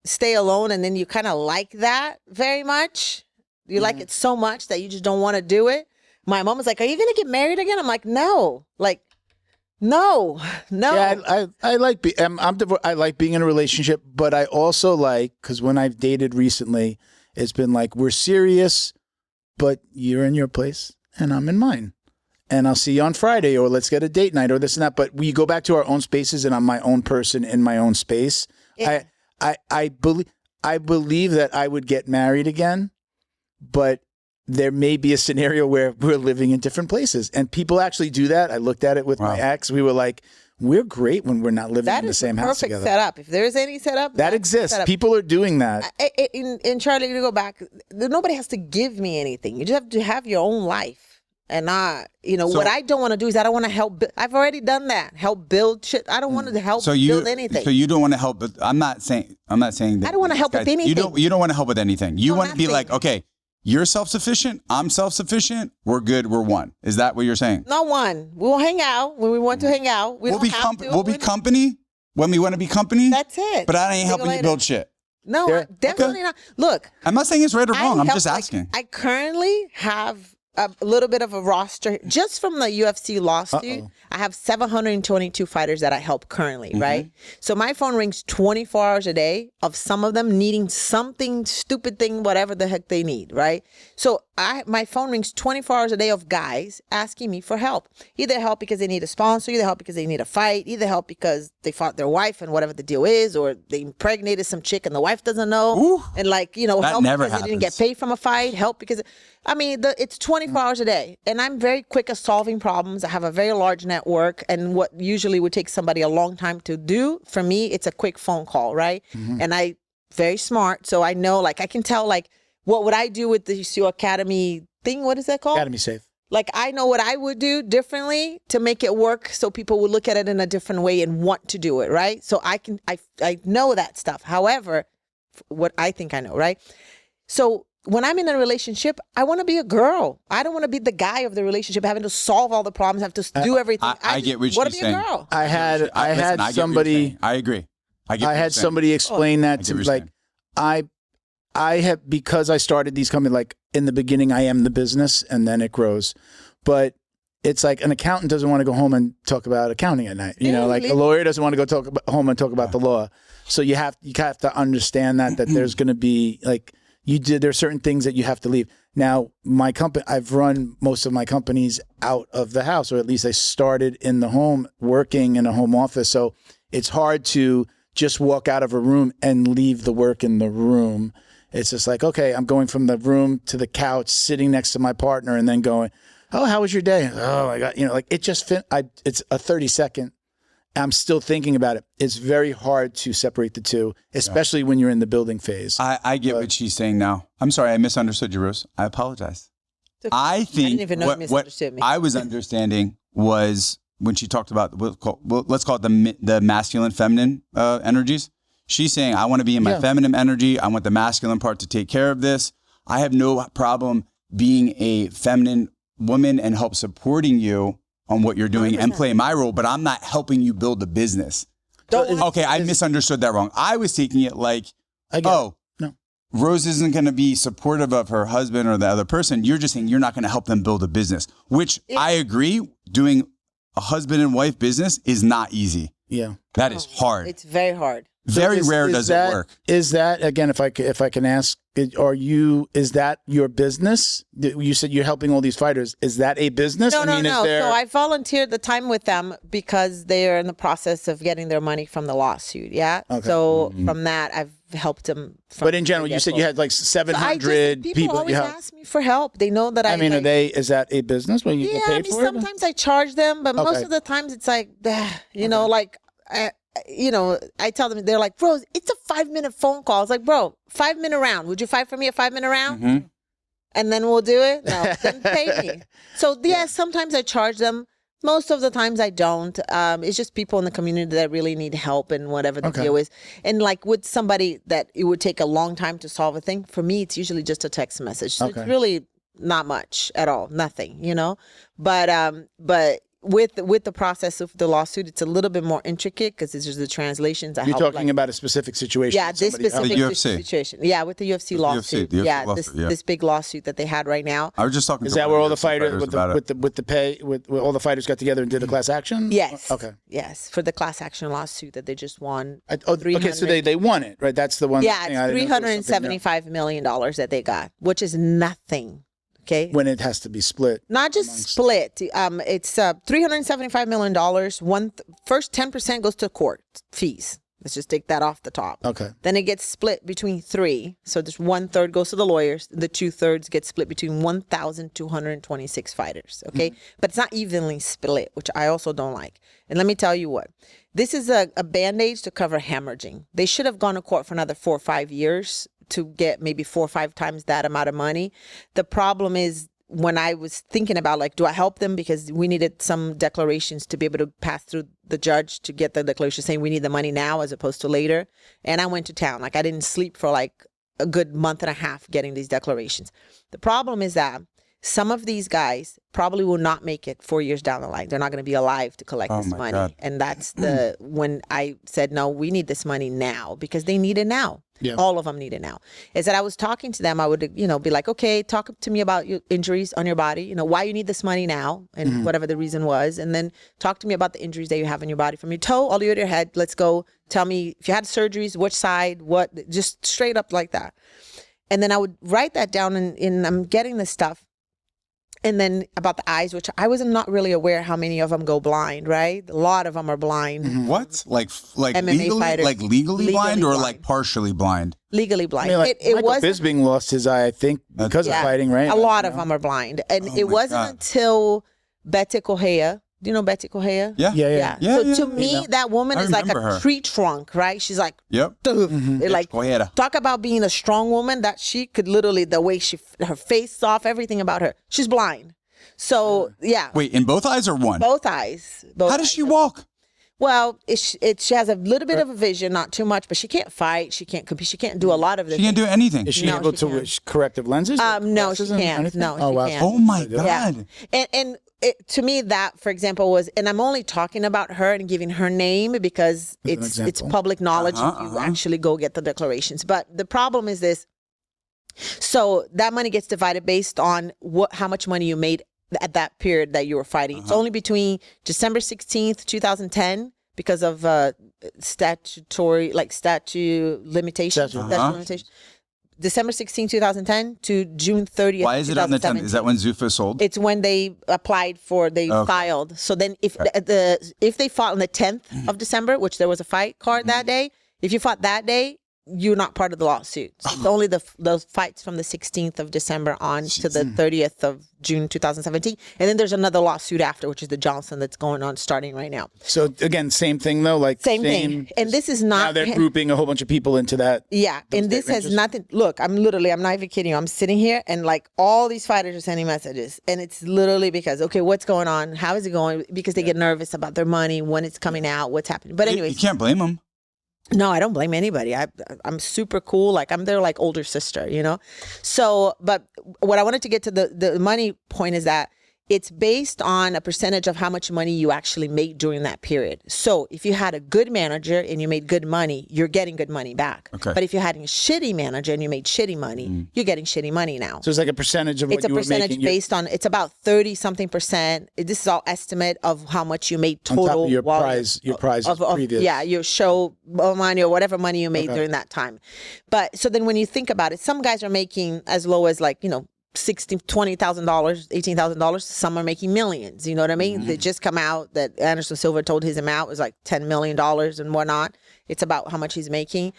stay alone and then you kind of like that very much. You like it so much that you just don't want to do it. My mom was like, are you going to get married again? I'm like, no. Like, no. Yeah, I like I like being in a relationship, but I also like, because when I've dated recently, it's been like, we're serious, but you're in your place and I'm in mine. And I'll see you on Friday, or let's get a date night, or this and that. But we go back to our own spaces, and I'm my own person in my own space. Yeah. I believe that I would get married again, but there may be a scenario where we're living in different places, and people actually do that. I looked at it with my ex. We were like, we're great when we're not living in the same house together. That is perfect setup. If there's any setup, that exists. People are doing that. In Charlie, to go back, nobody has to give me anything. You just have to have your own life. And what I don't want to do is I don't want to help. I've already done that. Help build shit. I don't want to help build anything. So you don't want to help. But I'm not saying that. I don't want to help with anything. You don't want to help with anything. You want to be like, okay, you're self-sufficient. I'm self-sufficient. We're good. We're one. Is that what you're saying? Not one. We'll hang out when we want to hang out. We'll be company when we want to be company. That's it. But I ain't helping you build shit. No, definitely not. Look, I'm not saying it's right or wrong. I'm just asking. I currently have a little bit of a roster just from the UFC lawsuit. I have 722 fighters that I help currently, right? So my phone rings 24 hours a day of some of them needing something, stupid thing, whatever the heck they need, right? So my phone rings 24 hours a day of guys asking me for help. Either help because they need a sponsor, either help because they need a fight, either help because they fought their wife and whatever the deal is, or they impregnated some chick and the wife doesn't know. Ooh, and help because they didn't get paid from a fight, help because... it's 24 hours a day, and I'm very quick at solving problems. I have a very large network, and what usually would take somebody a long time to do, for me, it's a quick phone call, right? And I very smart, so I know, like, I can tell, like, what would I do with the UCO Academy thing? What is that called? Academy Safe. Like, I know what I would do differently to make it work so people would look at it in a different way and want to do it, right? So I know that stuff. However, what I think I know, right? So when I'm in a relationship, I want to be a girl. I don't want to be the guy of the relationship, having to solve all the problems, have to do everything. I get what you're you're saying. I want to be a girl. I had somebody. I agree. I had somebody explain that to me. Like, I have, because I started these companies, like in the beginning, I am the business and then it grows. But it's like an accountant doesn't want to go home and talk about accounting at night. You know, like a lawyer doesn't want to go home and talk about the law. So you have to understand that there's going to be like, there's certain things that you have to leave. Now, my company, I've run most of my companies out of the house, or at least I started in the home, working in a home office. So it's hard to just walk out of a room and leave the work in the room. It's just like, okay, I'm going from the room to the couch, sitting next to my partner, and then going, oh, how was your day? Oh my God. Like it just it's a 30-second. I'm still thinking about it. It's very hard to separate the two, especially when you're in the building phase. I get what she's saying now. I'm sorry, I misunderstood you, Rose. I apologize. I think didn't even know you misunderstood me. I was understanding was when she talked about, let's call it the masculine, feminine energies. She's saying, I want to be in my feminine energy. I want the masculine part to take care of this. I have no problem being a feminine woman and help supporting you on what you're doing 100%. And play my role, but I'm not helping you build a business. I misunderstood that wrong. I was taking it like, no. Rose isn't going to be supportive of her husband or the other person. You're just saying you're not going to help them build a business, which I agree. Doing a husband and wife business is not easy. Yeah. That is hard. It's very hard. Very rare does it work. Is that, again, if I can ask, is that your business? You said you're helping all these fighters. Is that a business? No. So I volunteered the time with them because they are in the process of getting their money from the lawsuit. Yeah. Okay. So from that, I've helped them. But in general, you said you had like 700 people. People always ask me for help. They know that is that a business when you get paid for it? Sometimes I charge them, but most of the times it's like, I tell them, they're like, Rose, it's a 5-minute phone call. It's like, bro, 5-minute round. Would you fight for me a 5-minute round? Mm-hmm. And then we'll do it? No, then pay me. So sometimes I charge them. Most of the times I don't. It's just people in the community that really need help and whatever the deal is. And like with somebody that it would take a long time to solve a thing, for me, it's usually just a text message. So it's really not much at all, nothing, But with the process of the lawsuit, it's a little bit more intricate because it's just the translations. You're talking about a specific situation. Yeah, this specific UFC. situation. Yeah, with the UFC lawsuit. The UFC lawsuit, this big lawsuit that they had right now. I was just talking. Is that where all the fighters with all the fighters got together and did a class action? Yes. Okay. Yes, for the class action lawsuit that they just won. Okay, so they won it, right? That's the one. Yeah, it's $375 million that they got, which is nothing. Okay. When it has to be split. Not just split. It's $375 million. First 10% goes to court fees. Let's just take that off the top. Okay. Then it gets split between 3. So there's 1/3 goes to the lawyers. The 2/3 get split between 1,226 fighters. Okay. But it's not evenly split, which I also don't like. And let me tell you what. This is a band-aid to cover hemorrhaging. They should have gone to court for another 4 or 5 years to get maybe 4 or 5 times that amount of money. The problem is when I was thinking about like, do I help them? Because we needed some declarations to be able to pass through the judge to get the declaration saying we need the money now as opposed to later. And I went to town. Like I didn't sleep for like a good month and a half getting these declarations. The problem is that some of these guys probably will not make it 4 years down the line. They're not going to be alive to collect this money. God. And that's when I said, no, we need this money now because they need it now. Yeah. All of them need it now. Is that I was talking to them, I would, be like, okay, talk to me about your injuries on your body, why you need this money now and whatever the reason was. And then talk to me about the injuries that you have in your body from your toe all the way to your head. Let's go. Tell me if you had surgeries, which side, what, just straight up like that. And then I would write that down and I'm getting this stuff. And then about the eyes, which I was not really aware how many of them go blind, right? A lot of them are blind. What? Like MMA legally, fighters. like legally blind or like partially blind? Legally blind. I mean, Michael Bisping lost his eye, I think, because of fighting, right? A lot of them are blind. And it wasn't until Betty Correia. Do you know Betty Correia? Yeah. So to me, that woman is like a tree trunk, right? She's like, like talk about being a strong woman. That she could literally, the way her face off, everything about her. She's blind. So yeah. Wait, in both eyes or one? Both eyes. How does she walk? Well, she has a little bit of a vision, not too much, but she can't fight. She can't compete. She can't do a lot of this. She can't do anything. Is she able to corrective lenses? No, she can't. No, she can't. Oh my God. Yeah. And to me, that, for example, was, and I'm only talking about her and giving her name because it's public knowledge if you actually go get the declarations. But the problem is this. So that money gets divided based on how much money you made at that period that you were fighting. It's only between December 16th, 2010, because of statute limitation. December 16, 2010 to June 30th. Why is it on the 10th? Is that when Zuffa sold? It's when they applied filed. So then if they fought on the 10th of December, which there was a fight card that day, if you fought that day, you're not part of the lawsuit. So it's only those fights from the 16th of December on to the 30th of June 2017. And then there's another lawsuit after, which is the Johnson that's going on starting right now. So again, same thing though, like same thing. And this is not. Now they're grouping a whole bunch of people into that. Yeah. And this has nothing. Look, I'm not even kidding you. I'm sitting here and like all these fighters are sending messages. And it's literally because, okay, what's going on? How is it going? Because they get nervous about their money, when it's coming out, what's happening. But anyway. You can't blame them. No, I don't blame anybody. I'm super cool. Like I'm their like older sister, So, but what I wanted to get to the money point is that it's based on a percentage of how much money you actually made during that period. So if you had a good manager and you made good money, you're getting good money back. Okay. But if you're having a shitty manager and you made shitty money, you're getting shitty money now. So it's like a percentage of what you were making. It's a percentage based on, it's about 30-something%. This is all estimate of how much you made total. On top of your prize previous. Yeah, your show money or whatever money you made during that time. But so then when you think about it, some guys are making as low as like, $20,000, $18,000. Some are making millions. You know what I mean? They just come out that Anderson Silva told his amount was like $10 million and whatnot. It's about how much he's making.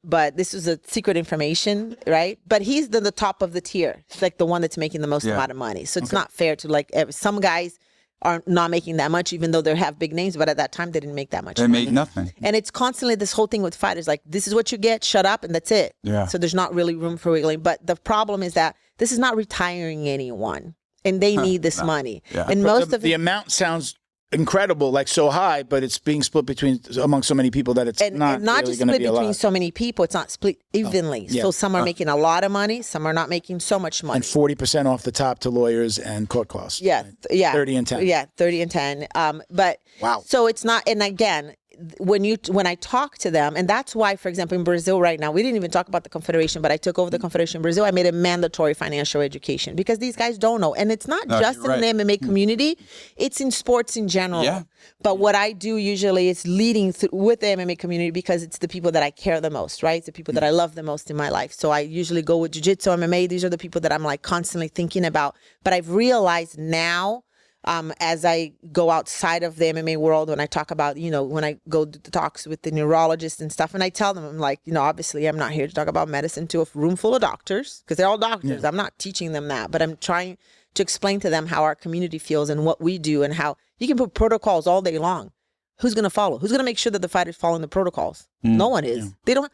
But this is a secret information, right? But he's the top of the tier. It's like the one that's making the most amount of money. So it's not fair to like some guys are not making that much, even though they have big names. But at that time, they didn't make that much They money. make nothing. And it's constantly this whole thing with fighters, like, this is what you get, shut up, and that's it. Yeah. So there's not really room for wiggling. But the problem is that this is not retiring anyone, and they need this money. Yeah. And most of the amount sounds incredible, like so high, but it's being split among so many people that it's not really just going to split be a between lot. so many people. It's not split evenly. yeah. So some are making a lot of money, some are not making so much money. And 40% off the top to lawyers and court costs. Yeah, yeah, 30 and 10. Yeah, 30 and 10. But Wow. So it's not. And again, when I talk to them, and that's why, for example, in Brazil right now, we didn't even talk about the Confederation, but I took over the Confederation in Brazil. I made a mandatory financial education because these guys don't know, and it's not just in the MMA community; it's in sports in general. Yeah. But what I do usually is leading with the MMA community because it's the people that I care the most, right? It's the people that I love the most in my life. So I usually go with Jiu-Jitsu, MMA. These are the people that I'm like constantly thinking about. But I've realized now, as I go outside of the MMA world, when I talk about, when I go to the talks with the neurologists and stuff, and I tell them, I'm like, obviously I'm not here to talk about medicine to a room full of doctors, because they're all doctors. Yeah. I'm not teaching them that, but I'm trying to explain to them how our community feels and what we do, and how you can put protocols all day long. Who's going to follow? Who's going to make sure that the fighters follow the protocols? No one is. Yeah. They don't.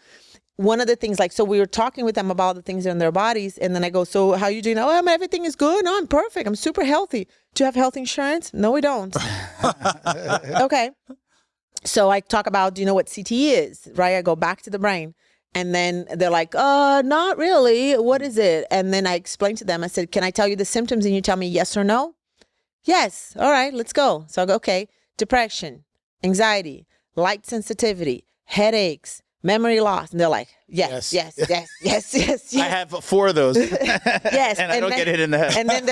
One of the things, so we were talking with them about the things in their bodies, and then I go, so how you doing? Oh, everything is good. No, I'm perfect. I'm super healthy. Do you have health insurance? No, we don't. Okay. So I talk about, do you know what CTE is? Right? I go back to the brain. And then they're like, not really. What is it? And then I explained to them, I said, can I tell you the symptoms and you tell me yes or no? Yes. All right, let's go. So I go, okay, depression, anxiety, light sensitivity, headaches, memory loss. And they're like, yes. I have 4 of those. Yes. And I don't get hit in the head. And then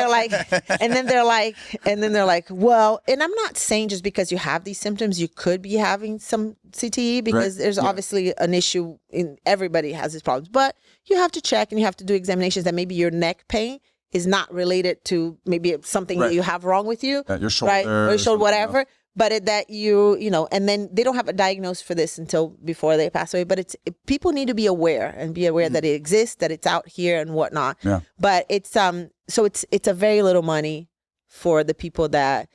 they're like, well, and I'm not saying just because you have these symptoms, you could be having some CTE, because there's obviously an issue in everybody has these problems, but you have to check and you have to do examinations that maybe your neck pain is not related to maybe something that you have wrong with you. Your shoulder. Right? Or your shoulder, whatever. But that and then they don't have a diagnosis for this until before they pass away. But people need to be aware that it exists, that it's out here and whatnot. Yeah. But it's a very little money for the people that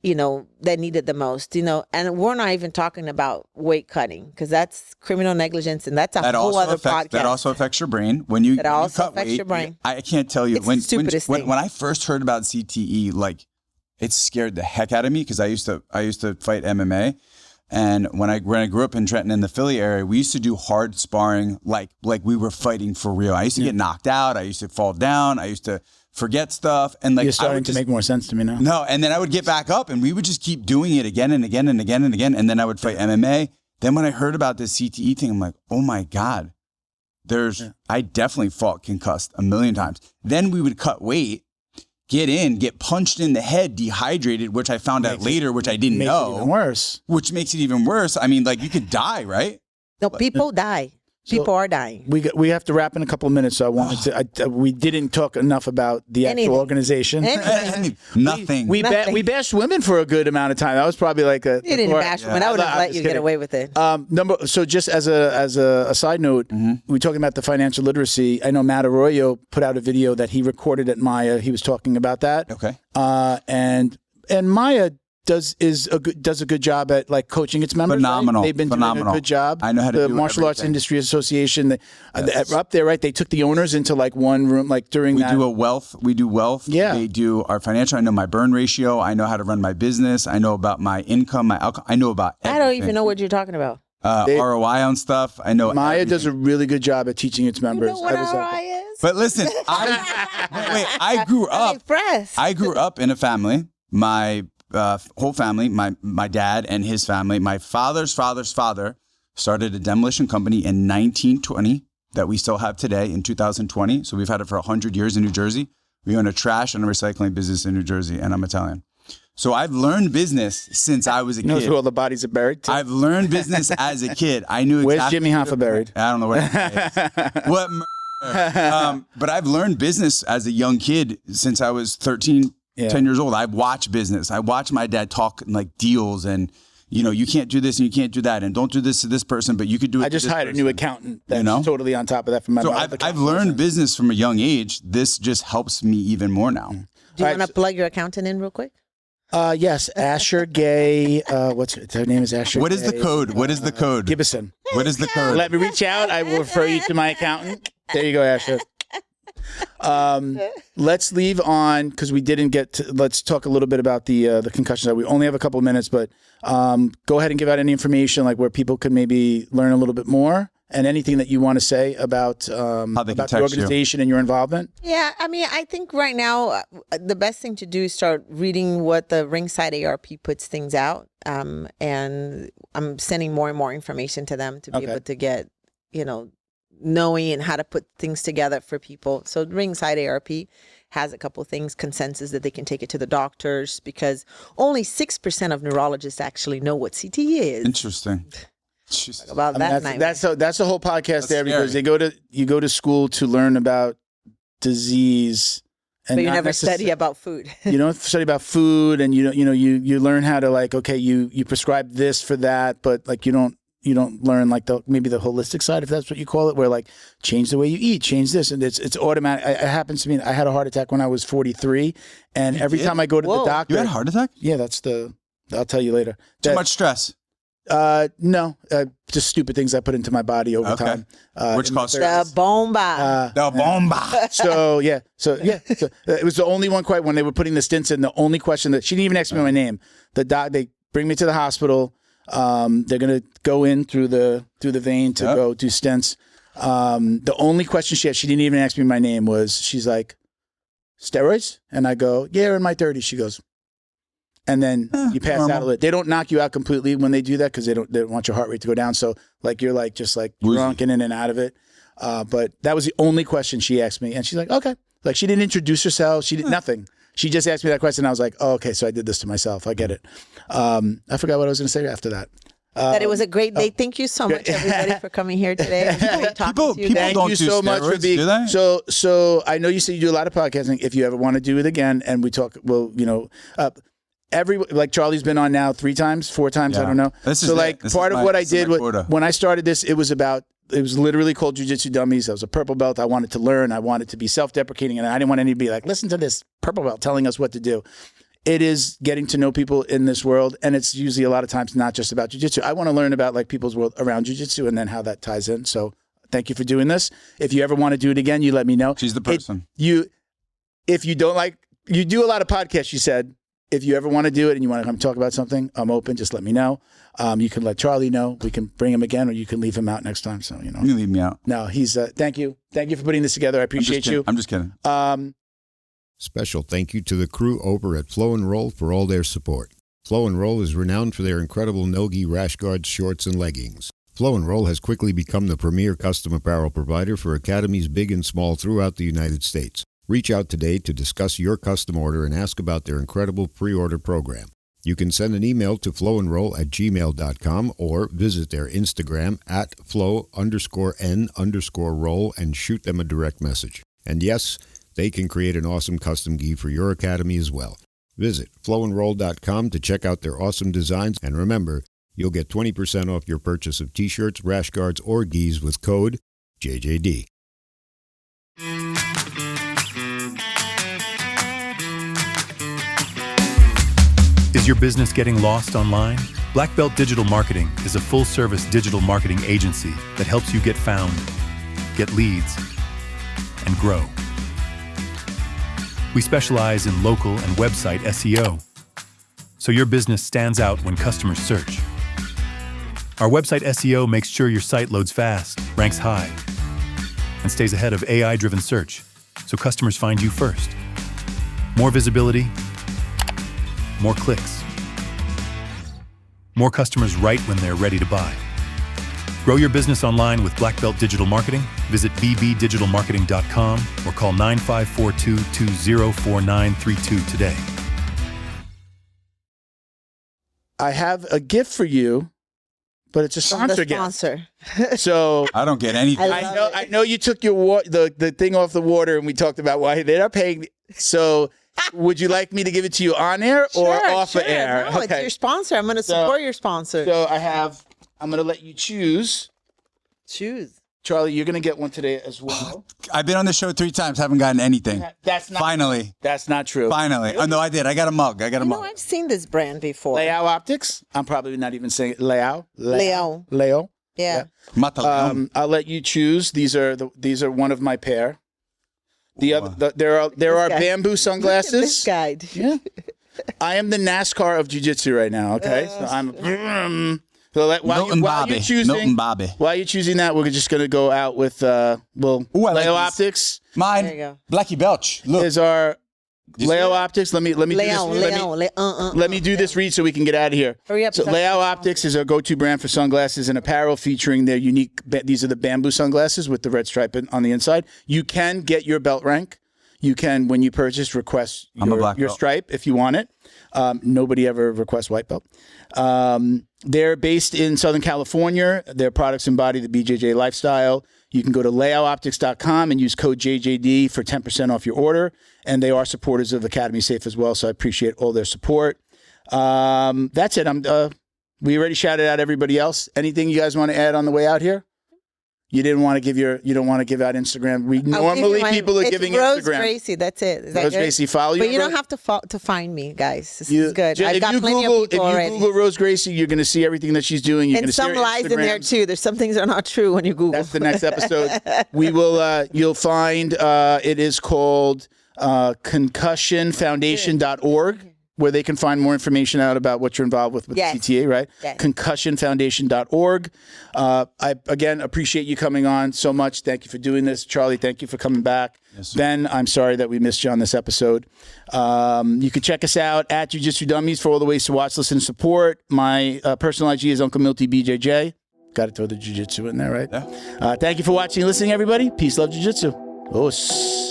that need it the most. And we're not even talking about weight cutting, because that's criminal negligence, and that's a whole other podcast. That also affects your brain when you cut weight. Your brain. I can't tell you it's the stupidest thing. When I first heard about CTE, like, it scared the heck out of me, because I used to fight MMA, and when I grew up in Trenton in the Philly area, we used to do hard sparring like we were fighting for real. I used to get knocked out. I used to fall down. I used to forget stuff, and like, you're starting to make more sense to me now. No, and then I would get back up, and we would just keep doing it again and again and again and again, and then I would fight MMA. Then when I heard about this CTE thing, I'm like, oh my God, I definitely fought concussed a million times. Then we would cut weight, get punched in the head, dehydrated, which I found out later, which I didn't know. It even worse. Which makes it even worse. I mean, like, you could die, right? No, people die. People are dying. We have to wrap in a couple of minutes, so I wanted to. We didn't talk enough about the actual organization. Nothing. We bashed women for a good amount of time. That was probably like a. You didn't bash women. I would have let you get away with it. So just as a side note, we're talking about the financial literacy. I know Matt Arroyo put out a video that he recorded at Maya. He was talking about that. Okay. And Maya does a good job at like coaching its members. Phenomenal. Right? They've been doing a good job. I know how to do the Martial Arts Industry Association. Up there, right? They took the owners into like one room, like during we do wealth. Yeah. They do our financial. I know my burn ratio. I know how to run my business. I know about my income, my alcohol. I know about everything. I don't even know what you're talking about. ROI on stuff. I know. Maya everything. does a really good job at teaching its members. You know what ROI is? But listen, I grew up. I grew up in a family. My whole family, my dad and his family, my father's father started a demolition company in 1920 that we still have today in 2020. So we've had it for 100 years in New Jersey. We own a trash and a recycling business in New Jersey, and I'm Italian. So I've learned business since I was a kid. Knows where all the bodies are buried too. I've learned business as a kid. I knew exactly. Where's Jimmy Hoffa buried? I don't know where it is. But I've learned business as a young kid since I was 13, 10 years old. I've watched business. I watched my dad talk like deals and, you can't do this and you can't do that. And don't do this to this person, but you could do it. I just hired a new accountant that's totally on top of that. So I've learned business from a young age. This just helps me even more now. Do you want to plug your accountant in real quick? Yes, Asher Gay. What's her name? Is Asher? What is the Gay. code? What is the code? Gibson. What is the code? Let me reach out. I will refer you to my accountant. There you go, Asher. Let's leave on because we didn't get to. Let's talk a little bit about the concussions. We only have a couple of minutes, but go ahead and give out any information like where people could maybe learn a little bit more. And anything that you want to say about the organization and your involvement? Yeah, I mean, I think right now the best thing to do is start reading what the Ringside ARP puts things out. And I'm sending more and more information to them to be able to get, knowing and how to put things together for people. So Ringside ARP has a couple of things, consensus that they can take it to the doctors because only 6% of neurologists actually know what CTE is. Interesting. About that's the whole podcast there because you go to school to learn about disease, and but you never study about food. You don't study about food, and you learn how to you prescribe this for that, but you don't learn maybe the holistic side, if that's what you call it, where change the way you eat, change this, and it's automatic. It happens to me. I had a heart attack when I was 43, and every time I go to the doctor, you had a heart attack? Yeah, I'll tell you later. Too much stress. No, just stupid things I put into my body over time. Which caused the bomba. The bomba. So it was the only one quite when they were putting the stents in. The only question that she didn't even ask me my name. They bring me to the hospital. They're gonna go in through the vein to go do stents. The only question she didn't even ask me my name was she's like, steroids? And I go, yeah, in my 30s. She goes. And then you pass out a little. They don't knock you out completely when they do that because they don't want your heart rate to go down. So you're just drunk and in and out of it. But that was the only question she asked me, and she's like, okay. She didn't introduce herself. She did nothing. She just asked me that question. And I was like, oh, okay. So I did this to myself. I get it. I forgot what I was going to say after that. That it was a great day. Thank you so much, everybody, for coming here today. People Thank don't you do so much for steroids, being. do they? So I know you say you do a lot of podcasting. If you ever want to do it again, and we talk, Charlie's been on now 4 times, I don't know. Part of what I did when I started this, it was literally called Jiu-Jitsu Dummies. I was a purple belt. I wanted to learn. I wanted to be self-deprecating, and I didn't want anybody to be like, listen to this purple belt telling us what to do. It is getting to know people in this world, and it's usually a lot of times not just about jiu-jitsu. I want to learn about people's world around jiu-jitsu and then how that ties in. So thank you for doing this. If you ever want to do it again, you let me know. She's the person. If you don't you do a lot of podcasts, you said. If you ever want to do it and you want to come talk about something, I'm open. Just let me know. You can let Charlie know. We can bring him again, or you can leave him out next time. So You leave me out. No, he's. Thank you for putting this together. I appreciate you. I'm just kidding. Special thank you to the crew over at Flow and Roll for all their support. Flow and Roll is renowned for their incredible no-gi rash guards, shorts, and leggings. Flow and Roll has quickly become the premier custom apparel provider for academies big and small throughout the United States. Reach out today to discuss your custom order and ask about their incredible pre-order program. You can send an email to flowandroll@gmail.com or visit their Instagram @flow_n_roll and shoot them a direct message. And yes, they can create an awesome custom gi for your academy as well. Visit flowandroll.com to check out their awesome designs, and remember, you'll get 20% off your purchase of t-shirts, rash guards, or gis with code JJD. Is your business getting lost online? Black Belt Digital Marketing is a full-service digital marketing agency that helps you get found, get leads, and grow. We specialize in local and website SEO, so your business stands out when customers search. Our website SEO makes sure your site loads fast, ranks high, and stays ahead of AI-driven search, so customers find you first. More visibility, more clicks. More customers right when they're ready to buy. Grow your business online with Black Belt Digital Marketing. Visit bbdigitalmarketing.com or call 9542-204932 today. I have a gift for you, but it's a sponsor gift. So I don't get anything. I know you took your the thing off the water, and we talked about why they're not paying. So would you like me to give it to you on air or off the air? No, it's your sponsor. I'm going to support your sponsor. So I'm going to let you choose. Choose. Charlie, you're going to get one today as well. I've been on the show 3 times, haven't gotten anything. That's not Finally. That's not true. Finally. Oh, no, I did. I got a mug. No, I've seen this brand before. Leao Optics. I'm probably not even saying it. Leao. Leo. Yeah. Mata. I'll let you choose. These are one of my pair. There are bamboo sunglasses. This guide. Yeah. I am the NASCAR of jiu-jitsu right now. Okay, so I'm. So while you're choosing that, we're just gonna go out with Leo Optics. Mine. There you go. Blackie Belch. Look. Is our Leo Optics. Let me do this read so we can get out of here. Hurry up. So Leo Optics is our go-to brand for sunglasses and apparel, featuring their unique. These are the bamboo sunglasses with the red stripe on the inside. You can get your belt rank. You can, when you purchase, request your stripe if you want it. Nobody ever requests white belt. They're based in Southern California. Their products embody the BJJ lifestyle. You can go to layoutoptics.com and use code JJD for 10% off your order. And they are supporters of Academy Safe as well, so I appreciate all their support. That's it. We already shouted out everybody else. Anything you guys want to add on the way out here? You don't want to give out Instagram. Normally people are giving Rose Instagram. Gracie, that's it. Is that Rose good? Gracie, follow you. But you don't have to find me, guys. This is good. I've got plenty of people already. If you Google Rose Gracie, you're going to see everything that she's doing. And some lies in there too. There's some things that are not true when you Google. That's the next episode. We will. You'll find it is called concussionfoundation.org. Where they can find more information out about what you're involved with yes. CTA, right? Yes. Concussionfoundation.org. I, again, appreciate you coming on so much. Thank you for doing this. Charlie, thank you for coming back. Yes, Ben, I'm sorry that we missed you on this episode. You can check us out at Jiu-Jitsu Dummies for all the ways to watch, listen, and support. My personal IG is Uncle Milty BJJ. Got to throw the Jiu-Jitsu in there, right? Yeah. Thank you for watching and listening, everybody. Peace, love, Jiu-Jitsu. Os.